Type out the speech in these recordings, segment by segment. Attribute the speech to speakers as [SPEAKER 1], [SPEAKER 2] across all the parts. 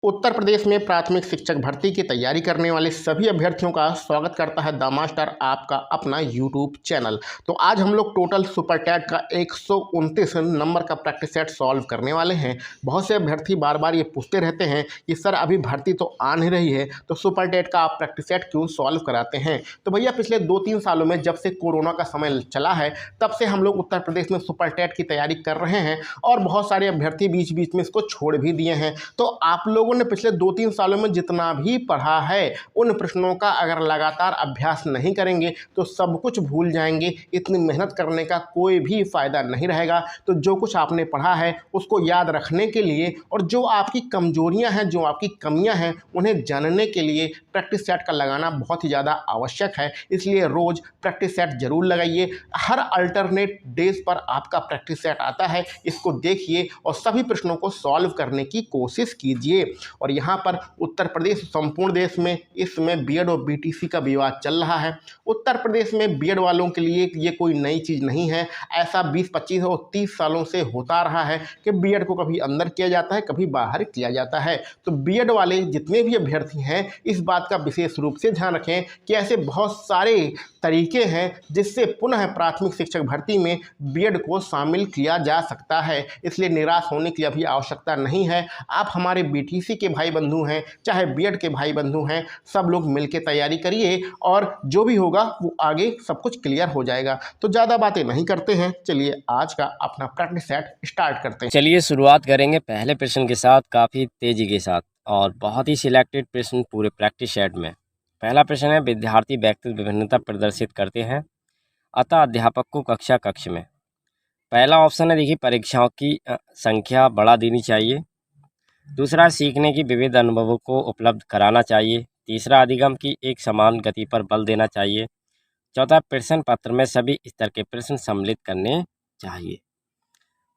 [SPEAKER 1] उत्तर प्रदेश में प्राथमिक शिक्षक भर्ती की तैयारी करने वाले सभी अभ्यर्थियों का स्वागत करता है द मास्टर, आपका अपना यूट्यूब चैनल। तो आज हम लोग टोटल सुपर टैट का 129 नंबर का प्रैक्टिस सेट सॉल्व करने वाले हैं। बहुत से अभ्यर्थी बार बार ये पूछते रहते हैं कि सर अभी भर्ती तो आ नहीं रही है, तो सुपर टैट का आप प्रैक्टिस सेट क्यों सॉल्व कराते हैं। तो भैया पिछले 2-3 सालों में जब से कोरोना का समय चला है तब से हम लोग उत्तर प्रदेश में सुपर टैट की तैयारी कर रहे हैं और बहुत सारे अभ्यर्थी बीच बीच में इसको छोड़ भी दिए हैं। तो आप लोगों ने पिछले 2-3 सालों में जितना भी पढ़ा है उन प्रश्नों का अगर लगातार अभ्यास नहीं करेंगे तो सब कुछ भूल जाएंगे। इतनी मेहनत करने का कोई भी फायदा नहीं रहेगा। तो जो कुछ आपने पढ़ा है उसको याद रखने के लिए और जो आपकी कमजोरियां हैं, जो आपकी कमियां हैं, उन्हें जानने के लिए प्रैक्टिस सेट का लगाना बहुत ही ज़्यादा आवश्यक है। इसलिए रोज़ प्रैक्टिस सेट जरूर लगाइए। हर अल्टरनेट डेज पर आपका प्रैक्टिस सेट आता है, इसको देखिए और सभी प्रश्नों को सॉल्व करने की कोशिश कीजिए। और यहाँ पर उत्तर प्रदेश संपूर्ण देश में इस समय बीएड और बीटीसी का विवाद चल रहा है। उत्तर प्रदेश में बीएड वालों के लिए ये कोई नई चीज़ नहीं है। ऐसा 20, 25 और 30 सालों से होता रहा है कि बीएड को कभी अंदर किया जाता है, कभी बाहर किया जाता है। तो बीएड वाले जितने भी अभ्यर्थी हैं इस बात का विशेष रूप से ध्यान रखें कि ऐसे बहुत सारे तरीके हैं जिससे पुनः प्राथमिक शिक्षक भर्ती में बीएड को शामिल किया जा सकता है। इसलिए निराश होने की अभी आवश्यकता नहीं है। आप हमारे बीटीसी के भाई बंधु हैं, चाहे बीएड के भाई बंधु हैं, सब लोग मिलकर तैयारी करिए और जो भी होगा वो आगे सब कुछ क्लियर हो जाएगा। तो ज़्यादा बातें नहीं करते हैं, चलिए आज का अपना प्रैक्टिस सेट स्टार्ट करते हैं।
[SPEAKER 2] चलिए शुरुआत करेंगे पहले प्रश्न के साथ, काफ़ी तेज़ी के साथ और बहुत ही सिलेक्टेड प्रश्न पूरे प्रैक्टिस सेट में। पहला प्रश्न है, विद्यार्थी व्यक्तिगत विभिन्नता प्रदर्शित करते हैं, अतः अध्यापक को कक्षा कक्ष में। पहला ऑप्शन है, देखिए, परीक्षाओं की संख्या बढ़ा देनी चाहिए। दूसरा, सीखने की विविध अनुभवों को उपलब्ध कराना चाहिए। तीसरा, अधिगम की एक समान गति पर बल देना चाहिए। चौथा, प्रश्न पत्र में सभी स्तर के प्रश्न सम्मिलित करने चाहिए।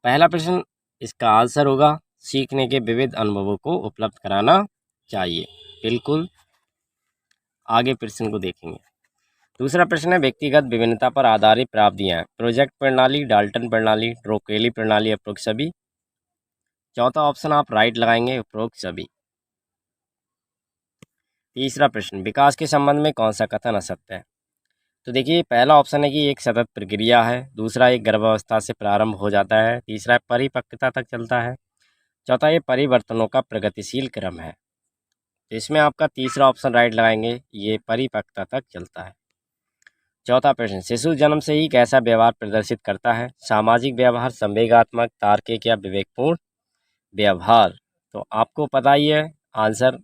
[SPEAKER 2] पहला प्रश्न, इसका आंसर होगा सीखने के विविध अनुभवों को उपलब्ध कराना चाहिए। बिल्कुल, आगे प्रश्न को देखेंगे। दूसरा प्रश्न है, व्यक्तिगत विभिन्नता पर आधारित प्राप्तियां, प्रोजेक्ट प्रणाली, डाल्टन प्रणाली, ट्रोकेली प्रणाली, उपरोक्त सभी। चौथा ऑप्शन आप राइट लगाएंगे, उपरोक्त सभी। तीसरा प्रश्न, विकास के संबंध में कौन सा कथन असत्य है। तो देखिए, पहला ऑप्शन है कि एक सतत प्रक्रिया है। दूसरा, एक गर्भावस्था से प्रारंभ हो जाता है। तीसरा, परिपक्वता तक चलता है। चौथा, ये परिवर्तनों का प्रगतिशील क्रम है। तो इसमें आपका तीसरा ऑप्शन राइट लगाएंगे, ये परिपक्वता तक चलता है। चौथा प्रश्न, शिशु जन्म से ही कैसा व्यवहार प्रदर्शित करता है। सामाजिक व्यवहार, संवेगात्मक, तार्किक या विवेकपूर्ण व्यवहार। तो आपको पता ही है आंसर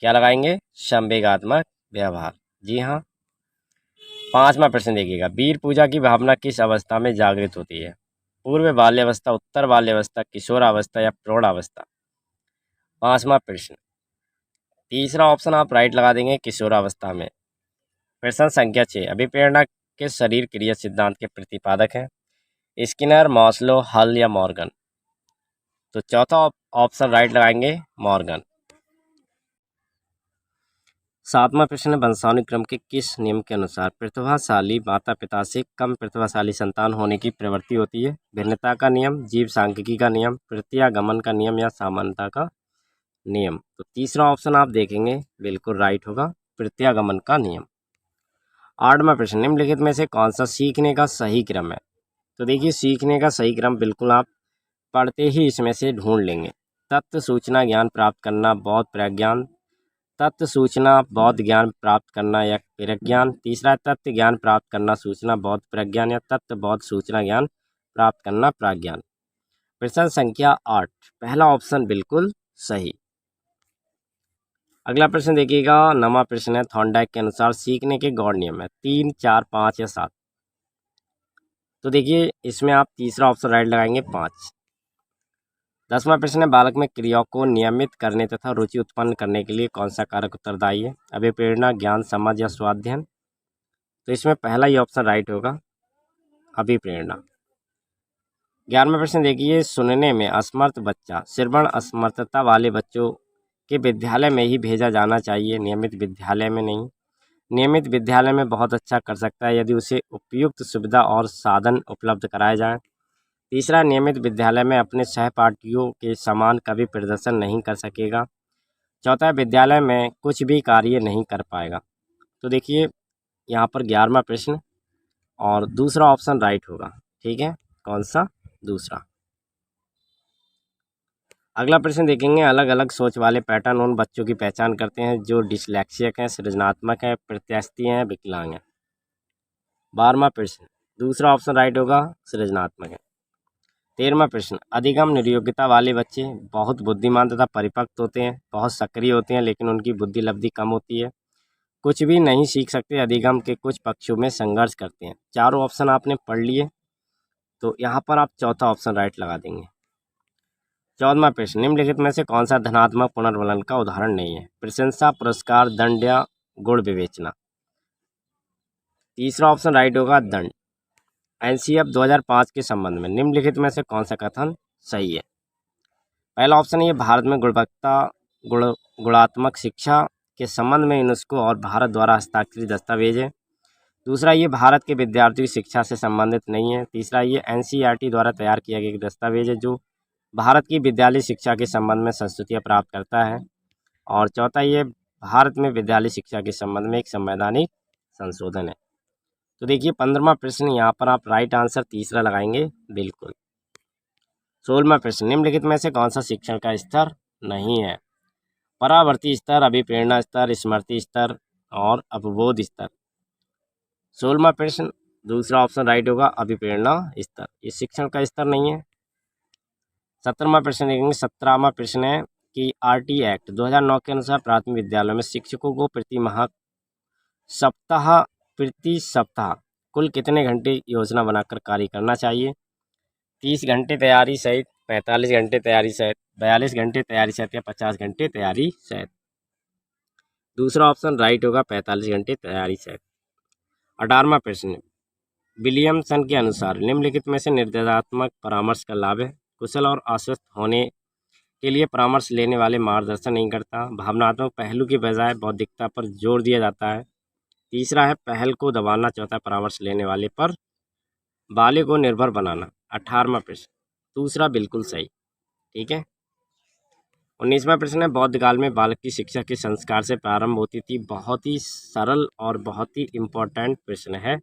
[SPEAKER 2] क्या लगाएंगे, संवेगात्मक व्यवहार। जी हाँ। पांचवा प्रश्न देखिएगा, वीर पूजा की भावना किस अवस्था में जागृत होती है। पूर्व बाल्यावस्था, उत्तर बाल्यावस्था, किशोरावस्था या प्रौढ़ावस्था। पांचवा प्रश्न, तीसरा ऑप्शन आप राइट लगा देंगे, किशोरावस्था में। प्रश्न संख्या 6, अभिप्रेरणा के शरीर क्रिया सिद्धांत के प्रतिपादक हैं। स्किनर, मॉस्लो, हल या मॉर्गन। तो चौथा ऑप्शन राइट लगाएंगे, मॉर्गन। सातवां प्रश्न, वंशानुक्रम क्रम के किस नियम के अनुसार प्रतिभाशाली माता पिता से कम प्रतिभाशाली संतान होने की प्रवृत्ति होती है। भिन्नता का नियम, जीव सांख्यिकी का नियम, प्रत्यागमन का नियम या समानता का नियम। तो तीसरा ऑप्शन आप देखेंगे, बिल्कुल राइट होगा, प्रत्यागमन का नियम। आठवां प्रश्न, निम्नलिखित में से कौन सा सीखने का सही क्रम है। तो देखिए, सीखने का सही क्रम बिल्कुल आप पढ़ते ही इसमें से ढूंढ लेंगे। तत्व सूचना ज्ञान प्राप्त करना, बौद्ध प्रज्ञान, तत्व सूचना बौद्ध ज्ञान प्राप्त करना या प्रज्ञान। तीसरा, तत्व ज्ञान प्राप्त करना, सूचना बौद्ध प्रज्ञान या तत्व बौद्ध सूचना ज्ञान प्राप्त करना, प्रज्ञान। प्रश्न संख्या 8, पहला ऑप्शन बिल्कुल सही। अगला प्रश्न देखिएगा, नवा प्रश्न है, थॉर्नडाइक के अनुसार सीखने के गौड़ नियम है 3, 4, 5 या 7। तो देखिए, इसमें आप तीसरा ऑप्शन राइट लगाएंगे, 5। 10वां प्रश्न है, बालक में क्रियाओं को नियमित करने तथा रुचि उत्पन्न करने के लिए कौन सा कारक उत्तरदायी है। अभिप्रेरणा, ज्ञान, समझ या स्वाध्ययन। तो इसमें पहला ही ऑप्शन राइट होगा, अभिप्रेरणा। 11वां प्रश्न देखिए, सुनने में असमर्थ बच्चा श्रवण असमर्थता वाले बच्चों के विद्यालय में ही भेजा जाना चाहिए, नियमित विद्यालय में नहीं। नियमित विद्यालय में बहुत अच्छा कर सकता है यदि उसे उपयुक्त सुविधा और साधन उपलब्ध कराए जाएं। तीसरा, नियमित विद्यालय में अपने सहपाठियों के समान कभी प्रदर्शन नहीं कर सकेगा। चौथा है विद्यालय में कुछ भी कार्य नहीं कर पाएगा। तो देखिए यहाँ पर 11वां प्रश्न और दूसरा ऑप्शन राइट होगा। ठीक है, कौन सा? दूसरा। अगला प्रश्न देखेंगे, अलग अलग सोच वाले पैटर्न उन बच्चों की पहचान करते हैं जो डिसलेक्सिक हैं, सृजनात्मक हैं, प्रत्यास्थी हैं, विकलांग हैं। 12वां प्रश्न, दूसरा ऑप्शन राइट होगा, सृजनात्मक है। 13वां प्रश्न, अधिगम निर्योग्यता वाले बच्चे बहुत बुद्धिमान तथा परिपक्व होते हैं, बहुत सक्रिय होते हैं, लेकिन उनकी बुद्धि लब्धि कम होती है, कुछ भी नहीं सीख सकते, अधिगम के कुछ पक्षों में संघर्ष करते हैं। चारों ऑप्शन आपने पढ़ लिए, तो यहाँ पर आप चौथा ऑप्शन राइट लगा देंगे। 14वां प्रश्न, निम्नलिखित में से कौन सा धनात्मक पुनर्वलन का उदाहरण नहीं है? प्रशंसा, पुरस्कार, दंड या गुण विवेचना। तीसरा ऑप्शन राइट होगा, दंड। एनसीएफ 2005 के संबंध में निम्नलिखित में से कौन सा कथन सही है? पहला ऑप्शन है, भारत में गुणात्मक शिक्षा के संबंध में यूनेस्को और भारत द्वारा हस्ताक्षरित दस्तावेज है। दूसरा, ये भारत के विद्यार्थियों की शिक्षा से संबंधित नहीं है। तीसरा, ये एनसीईआरटी द्वारा तैयार किया गया एक दस्तावेज है जो भारत की विद्यालय शिक्षा के संबंध में संस्तुतियाँ प्राप्त करता है। और चौथा, ये भारत में विद्यालय शिक्षा के संबंध में एक संवैधानिक संशोधन है। तो देखिए 15वां प्रश्न, यहाँ पर आप राइट आंसर तीसरा लगाएंगे, बिल्कुल। 16वां प्रश्न, निम्नलिखित में से कौन सा शिक्षण का स्तर नहीं है? परावर्ती स्तर, अभिप्रेरणा स्तर, स्मृति स्तर और अवबोध स्तर। 16वां प्रश्न, दूसरा ऑप्शन राइट होगा, अभिप्रेरणा स्तर, ये शिक्षण का स्तर नहीं है। 17वां प्रश्न देखेंगे। 17वां प्रश्न है कि आरटी एक्ट 2009 के अनुसार प्राथमिक विद्यालयों में शिक्षकों को प्रति सप्ताह कुल कितने घंटे योजना बनाकर कार्य करना चाहिए? 30 घंटे तैयारी सहित, 45 घंटे तैयारी सहित, 42 घंटे तैयारी सहित या 50 घंटे तैयारी सहित। दूसरा ऑप्शन राइट होगा, 45 घंटे तैयारी सहित। 18वां प्रश्न, विलियमसन के अनुसार निम्नलिखित में से निर्देशात्मक परामर्श का लाभ है? कुशल और आश्वस्त होने के लिए परामर्श लेने वाले मार्गदर्शन नहीं करता, भावनात्मक पहलू की बजाय बौद्धिकता पर जोर दिया जाता है। तीसरा है पहल को दबाना। चौथा, परामर्श लेने वाले पर बाले को निर्भर बनाना। 18वां प्रश्न, दूसरा बिल्कुल सही। ठीक है। 19वां प्रश्न है, बौद्ध काल में बालक की शिक्षा के संस्कार से प्रारंभ होती थी। बहुत ही सरल और बहुत ही इम्पोर्टेंट प्रश्न है।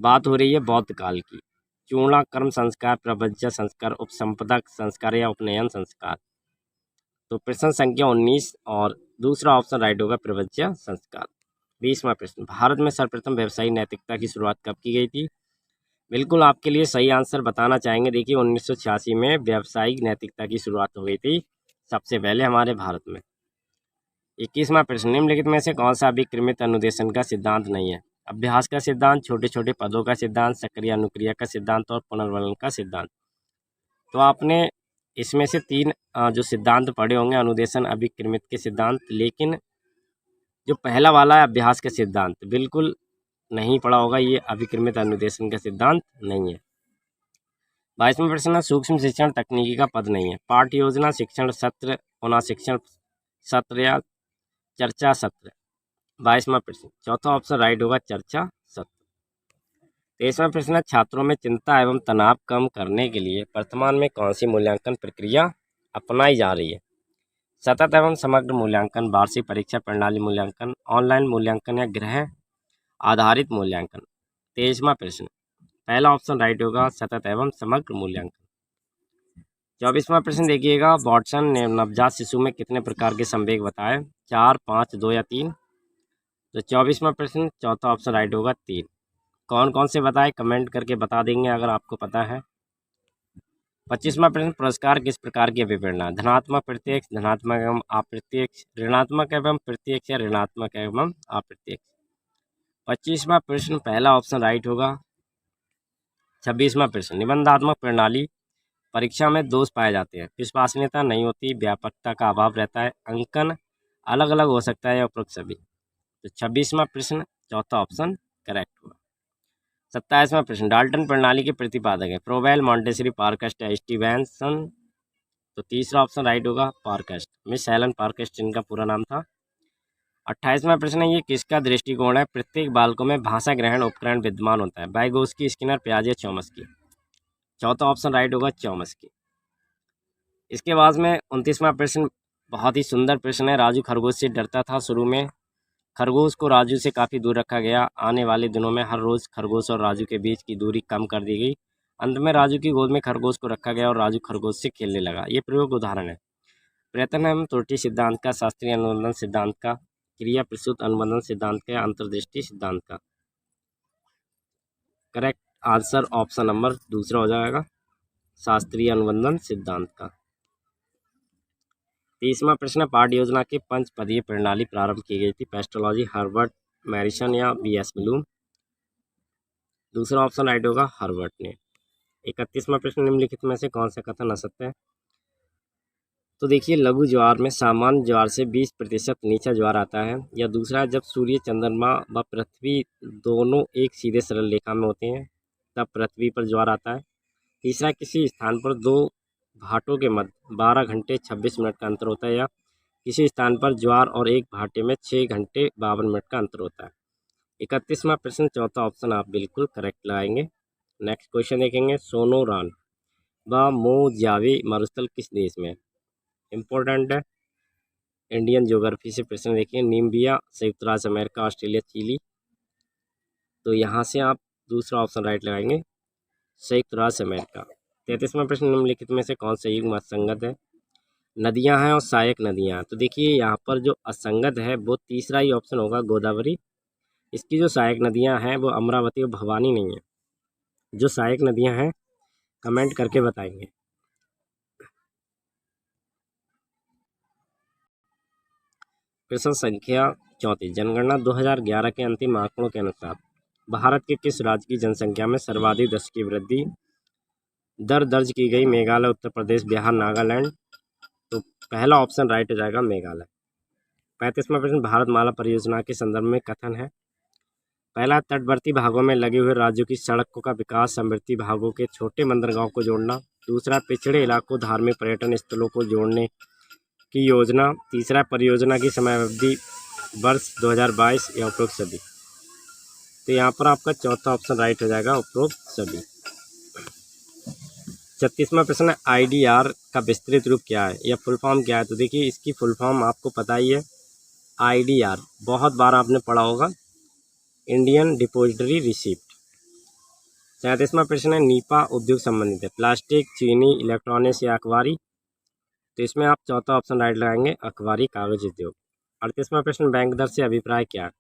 [SPEAKER 2] बात हो रही है बौद्ध काल की। चूड़ा कर्म संस्कार, प्रवज्जा संस्कार, उपसंपदा संस्कार या उपनयन संस्कार। तो प्रश्न संख्या 19 और दूसरा ऑप्शन राइट होगा, प्रवज्जा संस्कार। 20वां प्रश्न, भारत में सर्वप्रथम व्यवसायिक नैतिकता की शुरुआत कब की गई थी? बिल्कुल आपके लिए सही आंसर बताना चाहेंगे। देखिए 1986 में व्यावसायिक नैतिकता की शुरुआत हो गई थी सबसे पहले हमारे भारत में। 21वां प्रश्न, निम्नलिखित में से कौन सा अभिक्रमित अनुदेशन का सिद्धांत नहीं है? अभ्यास का सिद्धांत, छोटे छोटे पदों का सिद्धांत, सक्रिय अनुक्रिया का सिद्धांत और पुनर्वलन का सिद्धांत। तो आपने इसमें से 3 जो सिद्धांत पढ़े होंगे, अनुदेशन, अभिक्रमित के सिद्धांत, लेकिन जो पहला वाला है अभ्यास का सिद्धांत, बिल्कुल नहीं पढ़ा होगा। ये अभिक्रमित अनुदेशन का सिद्धांत नहीं है। 22वां प्रश्न है, सूक्ष्म शिक्षण तकनीकी का पद नहीं है? पाठ्य योजना, शिक्षण सत्र, पुनः शिक्षण सत्र या चर्चा सत्र। 22वां प्रश्न, चौथा ऑप्शन राइट होगा, चर्चा सत्र। 23वां प्रश्न है, छात्रों में चिंता एवं तनाव कम करने के लिए वर्तमान में कौन सी मूल्यांकन प्रक्रिया अपनाई जा रही है? सतत एवं समग्र मूल्यांकन, वार्षिक परीक्षा प्रणाली मूल्यांकन, ऑनलाइन मूल्यांकन या गृह आधारित मूल्यांकन। 23वां प्रश्न, पहला ऑप्शन राइट होगा, सतत एवं समग्र मूल्यांकन। 24वां प्रश्न देखिएगा, वॉटसन ने नवजात शिशु में कितने प्रकार के संवेग बताए? 4, 5, 2 या 3। तो 24वां प्रश्न, चौथा ऑप्शन राइट होगा, 3। कौन कौन से बताए कमेंट करके बता देंगे अगर आपको पता है। 25वां प्रश्न, पुरस्कार किस प्रकार की अभिप्रेरणा? धनात्मक प्रत्यक्ष, धनात्मक एवं अप्रत्यक्ष, ऋणात्मक एवं प्रत्यक्ष या ऋणात्मक एवं अप्रत्यक्ष। 25वां प्रश्न, पहला ऑप्शन राइट होगा। 26वां प्रश्न, निबंधात्मक प्रणाली परीक्षा में दोष पाए जाते हैं? विश्वसनीयता नहीं होती, व्यापकता का अभाव रहता है, अंकन अलग अलग हो सकता है या उपरोक्त सभी। तो 26वां प्रश्न, चौथा ऑप्शन करेक्ट होगा। 27वां प्रश्न, डाल्टन प्रणाली के प्रतिपादक है? प्रोवेल, मॉन्टेसरी, पारकस्ट या स्टीवेंसन। तो तीसरा ऑप्शन राइट होगा, पारकस्ट। मिस हेलन पारकस्ट इनका पूरा नाम था। 28वां प्रश्न है, ये किसका दृष्टिकोण है? प्रत्येक बालकों में भाषा ग्रहण उपकरण विद्यमान होता है? वाइगोस्की, स्किनर, पियाजे, चॉम्स्की। चौथा ऑप्शन राइट होगा, चॉम्स्की। इसके बाद में 29वां प्रश्न, बहुत ही सुंदर प्रश्न है। राजू खरगोश से डरता था शुरू में, खरगोश को राजू से काफ़ी दूर रखा गया। आने वाले दिनों में हर रोज़ खरगोश और राजू के बीच की दूरी कम कर दी गई। अंत में राजू की गोद में खरगोश को रखा गया और राजू खरगोश से खेलने लगा। ये प्रयोग उदाहरण है। प्रयत्न एवं त्रुटि सिद्धांत का, शास्त्रीय अनुबंधन सिद्धांत का, क्रिया प्रसूत अनुबंधन सिद्धांत का, अंतर्दृष्टि सिद्धांत का। करेक्ट आंसर ऑप्शन नंबर दूसरा हो जाएगा, शास्त्रीय अनुबंधन सिद्धांत का। 30वां प्रश्न, पाठ योजना की पंचपदीय प्रणाली प्रारंभ की गई थी। पेस्टोलॉजी, हर्बर्ट मैरिसन या बी.एस. ब्लूम। दूसरा ऑप्शन राइट होगा, हर्बर्ट ने। 31वां प्रश्न, निम्नलिखित में से कौन सा कथन असत्य है? तो देखिए, लघु ज्वार में सामान्य ज्वार से 20% नीचा ज्वार आता है। या दूसरा, जब सूर्य, चंद्रमा व पृथ्वी दोनों एक सीधे सरल रेखा में होते हैं तब पृथ्वी पर ज्वार आता है। तीसरा, किसी स्थान पर दो भाटों के मध्य 12 घंटे 26 मिनट का अंतर होता है। या किसी स्थान पर ज्वार और एक भाटे में 6 घंटे 52 मिनट का अंतर होता है। 31वां प्रश्न, चौथा ऑप्शन आप बिल्कुल करेक्ट लगाएंगे। नेक्स्ट क्वेश्चन देखेंगे, सोनोरान व मोजावे मरुस्थल किस देश में? इम्पोर्टेंट है, इंडियन ज्योग्राफी से प्रश्न देखिए। नीम्बिया, संयुक्त राज्य अमेरिका, ऑस्ट्रेलिया, चिली। तो यहाँ से आप दूसरा ऑप्शन राइट लगाएंगे, संयुक्त राज्य अमेरिका। 33वां प्रश्न, निम्नलिखित में से कौन सा युग्म असंगत है? नदियां हैं और सहायक नदियां हैं। तो देखिए, यहाँ पर जो असंगत है वो तीसरा ही ऑप्शन होगा, गोदावरी। इसकी जो सहायक नदियां हैं वो अमरावती और भवानी नहीं है। जो सहायक नदियां हैं कमेंट करके बताएंगे। प्रश्न संख्या 34, जनगणना 2011 के अंतिम आंकड़ों के अनुसार भारत के किस राज्य की जनसंख्या में सर्वाधिक दशकीय वृद्धि दर दर्ज की गई? मेघालय, उत्तर प्रदेश, बिहार, नागालैंड। तो पहला ऑप्शन राइट हो जाएगा, मेघालय। 35वां प्रश्न, भारतमाला परियोजना के संदर्भ में कथन है। पहला, तटवर्ती भागों में लगे हुए राज्यों की सड़कों का विकास, समवर्ती भागों के छोटे बंदरगाहों को जोड़ना। दूसरा, पिछड़े इलाकों, धार्मिक पर्यटन स्थलों को जोड़ने की योजना। तीसरा, परियोजना की समयावधि वर्ष 2022 या उपरोक्त सभी। तो यहाँ पर आपका चौथा ऑप्शन राइट हो जाएगा, उपरोक्त सभी। 36वां प्रश्न, IDR का विस्तृत रूप क्या है या फुल फॉर्म क्या है? तो देखिए, इसकी फुल फॉर्म आपको पता ही है, IDR बहुत बार आपने पढ़ा होगा, इंडियन डिपोजिटरी रिसिप्ट। 37वां प्रश्न है, नीपा उद्योग संबंधित है, प्लास्टिक, चीनी, इलेक्ट्रॉनिक्स या अखबारी। तो इसमें आप चौथा ऑप्शन राइट लगाएंगे, अखबारी कागज उद्योग। 38वां प्रश्न, बैंक दर से अभिप्राय क्या है?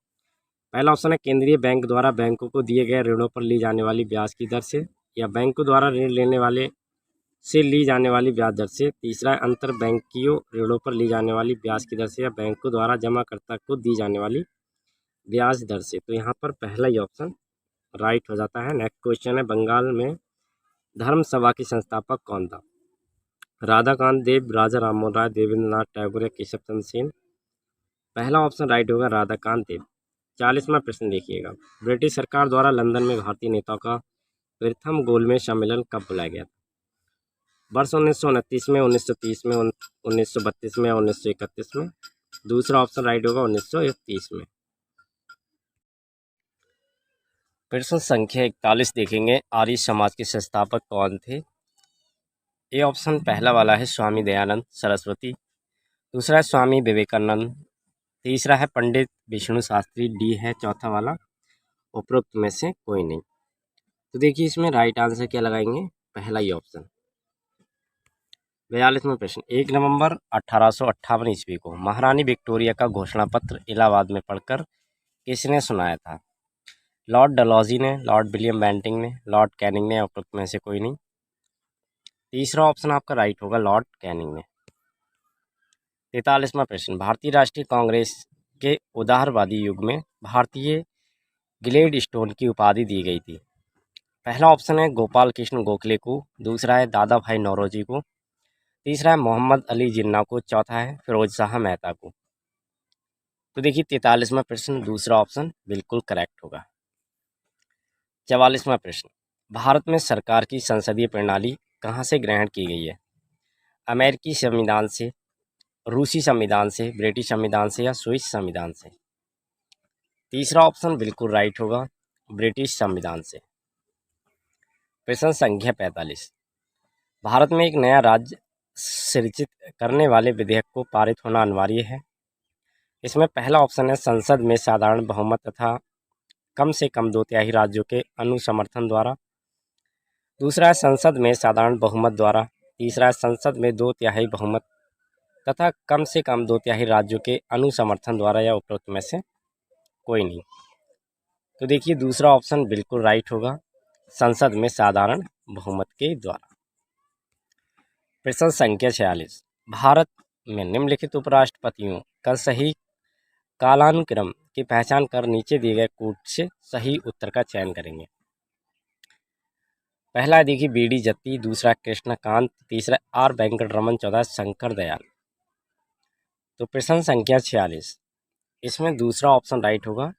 [SPEAKER 2] पहला ऑप्शन है, केंद्रीय बैंक द्वारा बैंकों को दिए गए ऋणों पर ली जाने वाली ब्याज की दर से। या बैंकों द्वारा ऋण लेने वाले से ली जाने वाली ब्याज दर से। तीसरा, अंतर बैंकीय ऋणों पर ली जाने वाली ब्याज की दर से। या बैंकों द्वारा जमाकर्ता को दी जाने वाली ब्याज दर से। तो यहाँ पर पहला ही ऑप्शन राइट हो जाता है। नेक्स्ट क्वेश्चन है, बंगाल में धर्म सभा के संस्थापक कौन था? राधाकांत देव, राजा राममोहन राय, देवेंद्र नाथ टैगोर या केशव चंद्र सेन। पहला ऑप्शन राइट होगा, राधाकांत देव। 40वां प्रश्न देखिएगा, ब्रिटिश सरकार द्वारा लंदन में भारतीय नेताओं का प्रथम गोलमेज सम्मेलन कब बुलाया गया था? वर्ष 1929 में, 1930 में, 1932 में, 1931 में। दूसरा ऑप्शन राइट होगा, 1931 में। प्रश्न संख्या 41 देखेंगे, आर्य समाज के संस्थापक कौन थे? ए ऑप्शन पहला वाला है, स्वामी दयानंद सरस्वती। दूसरा है स्वामी विवेकानंद। तीसरा है पंडित विष्णु शास्त्री। डी है चौथा वाला, उपरोक्त में से कोई नहीं। तो देखिए, इसमें राइट आंसर क्या लगाएंगे, पहला ही ऑप्शन। 42वां प्रश्न, 1 नवंबर 1858 ईस्वी को महारानी विक्टोरिया का घोषणा पत्र इलाहाबाद में पढ़कर किसने सुनाया था? लॉर्ड डलहौजी ने, लॉर्ड विलियम बेंटिंक ने, लॉर्ड कैनिंग ने, उपरोक्त में से कोई नहीं। तीसरा ऑप्शन आपका राइट होगा, लॉर्ड कैनिंग ने। 43वां प्रश्न, भारतीय राष्ट्रीय कांग्रेस के उदारवादी युग में भारतीय ग्लेडस्टोन की उपाधि दी गई थी। पहला ऑप्शन है, गोपाल कृष्ण गोखले को। दूसरा है, दादा भाई नौरोजी को। तीसरा है, मोहम्मद अली जिन्ना को। चौथा है, फिरोज शाह मेहता को। तो देखिए, 43वां प्रश्न दूसरा ऑप्शन बिल्कुल करेक्ट होगा। 44वां प्रश्न, भारत में सरकार की संसदीय प्रणाली कहाँ से ग्रहण की गई है? अमेरिकी संविधान से, रूसी संविधान से, ब्रिटिश संविधान से या स्विस संविधान से। तीसरा ऑप्शन बिल्कुल राइट होगा, ब्रिटिश संविधान से। प्रश्न संख्या 45, भारत में एक नया राज्य सृजित करने वाले विधेयक को पारित होना अनिवार्य है। इसमें पहला ऑप्शन है संसद में साधारण बहुमत तथा कम से कम 2/3 राज्यों के अनुसमर्थन द्वारा। दूसरा है संसद में साधारण बहुमत द्वारा। तीसरा है संसद में 2/3 बहुमत तथा कम से कम 2/3 राज्यों के अनुसमर्थन द्वारा, या उपरोक्त में से कोई नहीं। तो देखिए दूसरा ऑप्शन बिल्कुल राइट होगा, संसद में साधारण बहुमत के द्वारा। प्रश्न संख्या 46, भारत में निम्नलिखित उपराष्ट्रपतियों का सही कालानुक्रम की पहचान कर नीचे दिए गए कूट से सही उत्तर का चयन करेंगे। पहला है देखिए बी डी जत्ती, दूसरा कृष्णकांत, तीसरा आर वेंकटरमन, चौथा शंकर दयाल। तो प्रश्न संख्या 46, इसमें दूसरा ऑप्शन राइट होगा।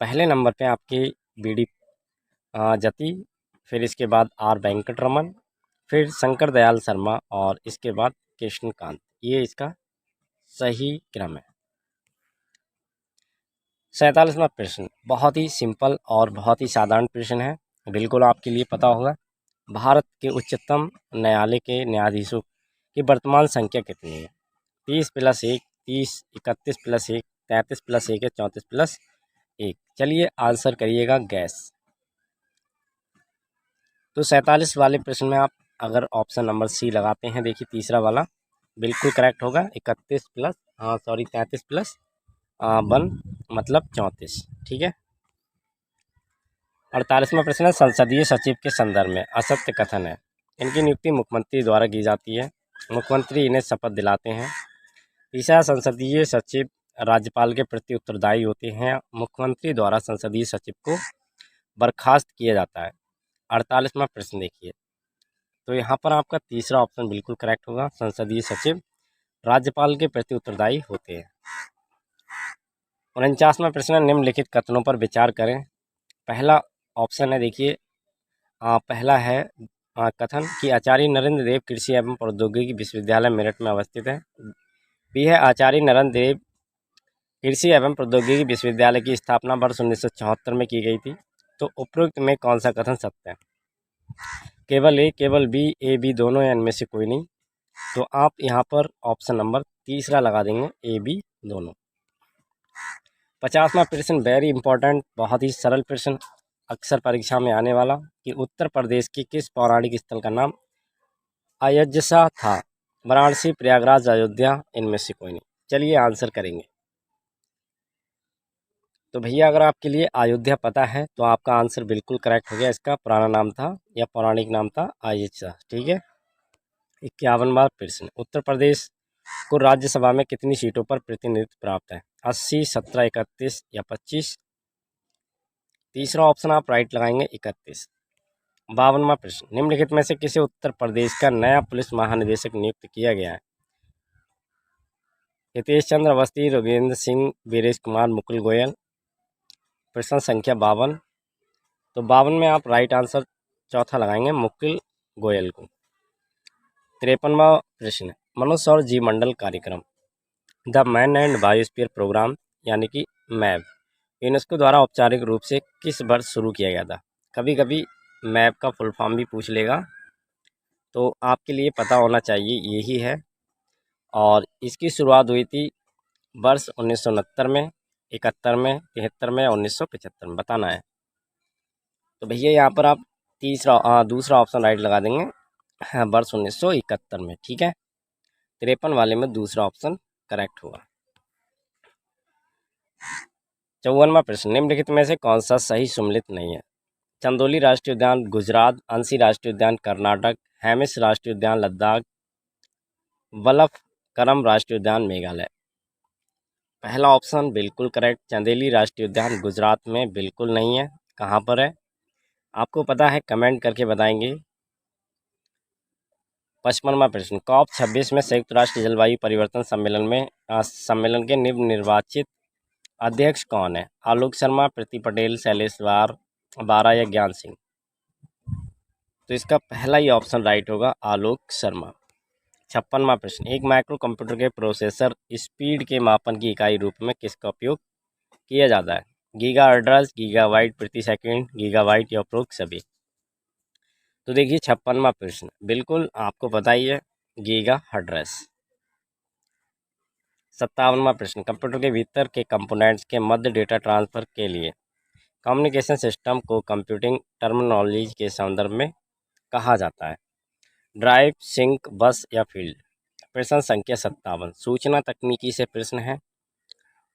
[SPEAKER 2] पहले नंबर पे आपके बी डी जत्ती, फिर इसके बाद आर वेंकटरमन, फिर शंकर दयाल शर्मा और इसके बाद कृष्णकांत। ये इसका सही क्रम है। 47वां प्रश्न बहुत ही सिंपल और बहुत ही साधारण प्रश्न है, बिल्कुल आपके लिए पता होगा। भारत के उच्चतम न्यायालय के न्यायाधीशों की वर्तमान संख्या कितनी है? 30 + 1, 30, 31 + 1, 33 + 1 या 34 + 1? चलिए आंसर करिएगा गैस। तो 47 वाले प्रश्न में आप अगर ऑप्शन नंबर सी लगाते हैं, देखिए तीसरा वाला बिल्कुल करेक्ट होगा। 33 + 33 + 1 मतलब 34, ठीक है। 48वां प्रश्न है संसदीय सचिव के संदर्भ में असत्य कथन है। इनकी नियुक्ति मुख्यमंत्री द्वारा की जाती है, मुख्यमंत्री इन्हें शपथ दिलाते हैं। तीसरा संसदीय सचिव राज्यपाल के प्रति उत्तरदायी होते हैं, मुख्यमंत्री द्वारा संसदीय सचिव को बर्खास्त किया जाता है। 48वां प्रश्न देखिए, तो यहाँ पर आपका तीसरा ऑप्शन बिल्कुल करेक्ट होगा, संसदीय सचिव राज्यपाल के प्रति उत्तरदायी होते हैं। 49वां प्रश्न निम्नलिखित कथनों पर विचार करें। पहला ऑप्शन है देखिए, पहला है कथन कि आचार्य नरेंद्र देव कृषि एवं प्रौद्योगिकी विश्वविद्यालय मेरठ में अवस्थित है। बी है आचार्य नरेंद्र देव कृषि एवं प्रौद्योगिकी विश्वविद्यालय की स्थापना वर्ष 1974 में की गई थी। तो उपरोक्त में कौन सा कथन सत्य है? केवल ए, केवल बी, ए बी दोनों, या इनमें से कोई नहीं? तो आप यहाँ पर ऑप्शन नंबर तीसरा लगा देंगे, ए बी दोनों। 50वां प्रश्न वेरी इंपॉर्टेंट, बहुत ही सरल प्रश्न, अक्सर परीक्षा में आने वाला, कि उत्तर प्रदेश के किस पौराणिक स्थल का नाम अयोध्या था? वाराणसी, प्रयागराज, अयोध्या, इनमें से कोई नहीं? चलिए आंसर करेंगे। तो भैया अगर आपके लिए अयोध्या पता है तो आपका आंसर बिल्कुल करेक्ट हो गया। इसका पुराना नाम था या पौराणिक नाम था अयोध्या, ठीक है। 51वां प्रश्न उत्तर प्रदेश को राज्यसभा में कितनी सीटों पर प्रतिनिधित्व प्राप्त है? 80, 17, 31 या 25? तीसरा ऑप्शन आप राइट लगाएंगे, 31। 52वां प्रश्न निम्नलिखित में से किसे उत्तर प्रदेश का नया पुलिस महानिदेशक नियुक्त किया गया है? हितेश चंद्र अवस्थी, योगेंद्र सिंह, वीरेश कुमार, मुकुल गोयल। प्रश्न संख्या 52, तो 52 में आप राइट आंसर चौथा लगाएंगे, मुकुल गोयल को। 53वां प्रश्न मनुष्य और जीवमंडल कार्यक्रम the man and biosphere program यानी कि मैप यूनेस्को द्वारा औपचारिक रूप से किस वर्ष शुरू किया गया था? कभी कभी मैप का फुल फॉर्म भी पूछ लेगा, तो आपके लिए पता होना चाहिए यही है। और इसकी शुरुआत हुई थी वर्ष 1969 में, 71 में, 73 में, 1975 में, बताना है। तो भैया यहाँ पर आप दूसरा ऑप्शन राइट लगा देंगे, हाँ, वर्ष 1971 में, ठीक है। 53 वाले में दूसरा ऑप्शन करेक्ट होगा। 54वां प्रश्न निम्नलिखित में से कौन सा सही सम्मिलित नहीं है? चंदोली राष्ट्रीय उद्यान गुजरात, अंसी राष्ट्रीय उद्यान कर्नाटक, हेमिस राष्ट्रीय उद्यान लद्दाख, वल्लभ करम राष्ट्रीय उद्यान मेघालय। पहला ऑप्शन बिल्कुल करेक्ट, चंदेली राष्ट्रीय उद्यान गुजरात में बिल्कुल नहीं है। कहाँ पर है आपको पता है? कमेंट करके बताएंगे। 55वां प्रश्न COP 26 में संयुक्त राष्ट्र जलवायु परिवर्तन सम्मेलन के नवनिर्वाचित अध्यक्ष कौन है? आलोक शर्मा, प्रीति पटेल, शैलेश बारा या ज्ञान सिंह? तो इसका पहला ही ऑप्शन राइट होगा, आलोक शर्मा। 56वां प्रश्न एक माइक्रो कंप्यूटर के प्रोसेसर स्पीड के मापन की इकाई रूप में किसका उपयोग किया जाता है? गीगा हर्ट्ज, गीगाबाइट प्रति सेकंड, गीगाबाइट या उपरोक्त सभी? तो देखिए 56वां प्रश्न बिल्कुल आपको पता ही है, गीगा हर्ट्ज। 57वां प्रश्न, कंप्यूटर के भीतर के कंपोनेंट्स के मध्य डेटा ट्रांसफर के लिए कम्युनिकेशन सिस्टम को कंप्यूटिंग टर्मिनोलॉजी के संदर्भ में कहा जाता है? ड्राइव, सिंक, बस या फील्ड? प्रश्न संख्या 57 सूचना तकनीकी से प्रश्न है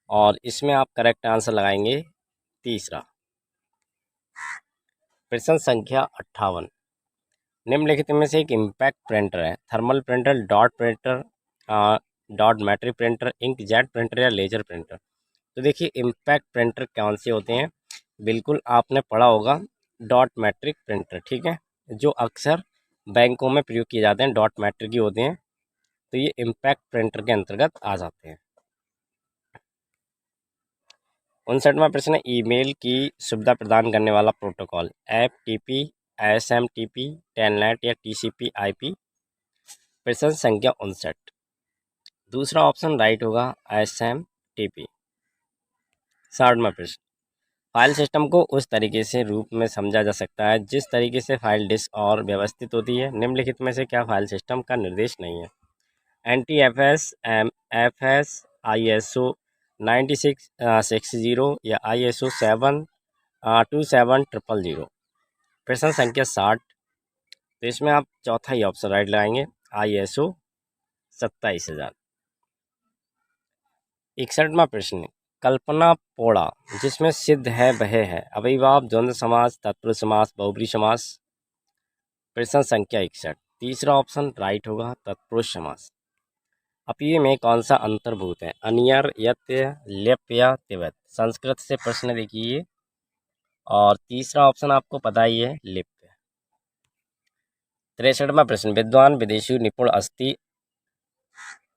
[SPEAKER 2] और इसमें आप करेक्ट आंसर लगाएंगे तीसरा। प्रश्न संख्या 58 निम्नलिखित में से एक इम्पैक्ट प्रिंटर है? Thermal printer, dot printer, dot matric printer, inkjet printer या लेजर प्रिंटर? तो देखिए इम्पैक्ट प्रिंटर कौन से होते हैं? बिल्कुल आपने पढ़ा होगा डॉट मैट्रिक प्रिंटर, ठीक है, जो अक्सर बैंकों में प्रयोग किए जाते हैं, डॉट मैट्रिक ही होते हैं, तो ये इम्पैक्ट प्रिंटर के अंतर्गत आ जाते हैं। 59वां प्रश्न है, ईमेल की सुविधा प्रदान करने वाला प्रोटोकॉल? FTP, SMTP, टेलनेट या TCP/IP? प्रश्न संख्या 59 दूसरा ऑप्शन राइट होगा SMTP। 60वां प्रश्न, फाइल सिस्टम को उस तरीके से रूप में समझा जा सकता है जिस तरीके से फाइल डिस्क और व्यवस्थित होती है? निम्नलिखित में से क्या फाइल सिस्टम का निर्देश नहीं है? NTFS, MFS, ISO 9660 या ISO 27000? प्रश्न संख्या 60 तो इसमें आप चौथा ही ऑप्शन राइट लगाएंगे ISO 27000। 61वां प्रश्न, कल्पना पोड़ा जिसमें सिद्ध है वह है? अभिभाव, द्वंद्व समास, तत्पुरुष समास, बहुब्रीहि समास? प्रश्न संख्या 61 तीसरा ऑप्शन राइट होगा तत्पुरुष समास। अपीय में कौन सा अंतर्भूत है? अनियर, यत्य, लेप या तिब्बत? संस्कृत से प्रश्न देखिए और तीसरा ऑप्शन आपको पता ही है लिप। 63वां प्रश्न, विद्वान, विदेशी, निपुण, अस्ति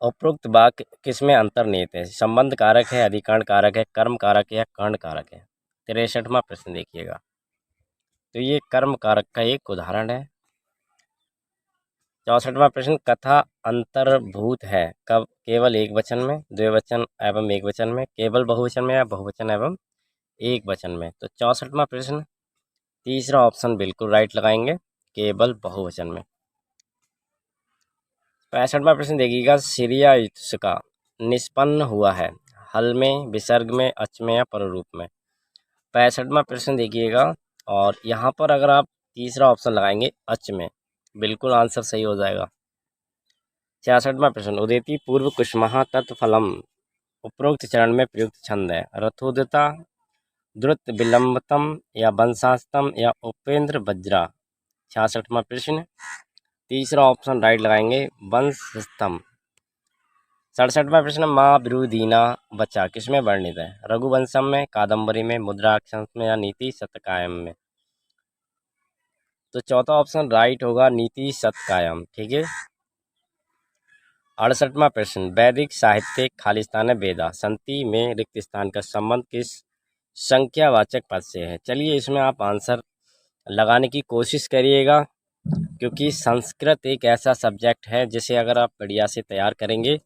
[SPEAKER 2] उपरोक्त वाक्य किसमें अंतर्निहित है? संबंध कारक है, अधिकरण कारक है, कर्म कारक है या कर्ण कारक है? 63वां प्रश्न देखिएगा, तो ये कर्म कारक का एक उदाहरण है। 64वां प्रश्न, कथा अंतर्भूत है कब? केवल एक वचन में, द्विवचन एवं एक वचन में, केवल बहुवचन में या बहुवचन एवं एक वचन में? तो 64वां प्रश्न तीसरा ऑप्शन बिल्कुल राइट लगाएंगे, केवल बहुवचन में। 65वां प्रश्न देखिएगा, सिरिया का निष्पन्न हुआ है? हल में, विसर्ग में, अच में या पररूप में? 65वां प्रश्न देखिएगा और यहाँ पर अगर आप तीसरा ऑप्शन लगाएंगे अच में, बिल्कुल आंसर सही हो जाएगा। 66वां प्रश्न, उदेति पूर्व कुसुमः तत्फलम उपरोक्त चरण में प्रयुक्त छंद है? रथोदता, द्रुत विलंबतम या वंशास्तम या उपेंद्र वज्रा? 66वां प्रश्न तीसरा ऑप्शन राइट लगाएंगे वंशस्तम। 67वां प्रश्न, माँ विरुदीना बच्चा किसमें वर्णित है? रघुवंशम में, कादम्बरी में, मुद्राक्षर में या नीति शतकायम में? तो चौथा ऑप्शन राइट होगा नीति शतकायम, ठीक है। 68वां प्रश्न, वैदिक साहित्य खालिस्तान वेदा संति में रिक्त स्थान का संबंध किस संख्यावाचक पद से है? चलिए इसमें आप आंसर लगाने की कोशिश करिएगा, क्योंकि संस्कृत एक ऐसा सब्जेक्ट है जिसे अगर आप बढ़िया से तैयार करेंगे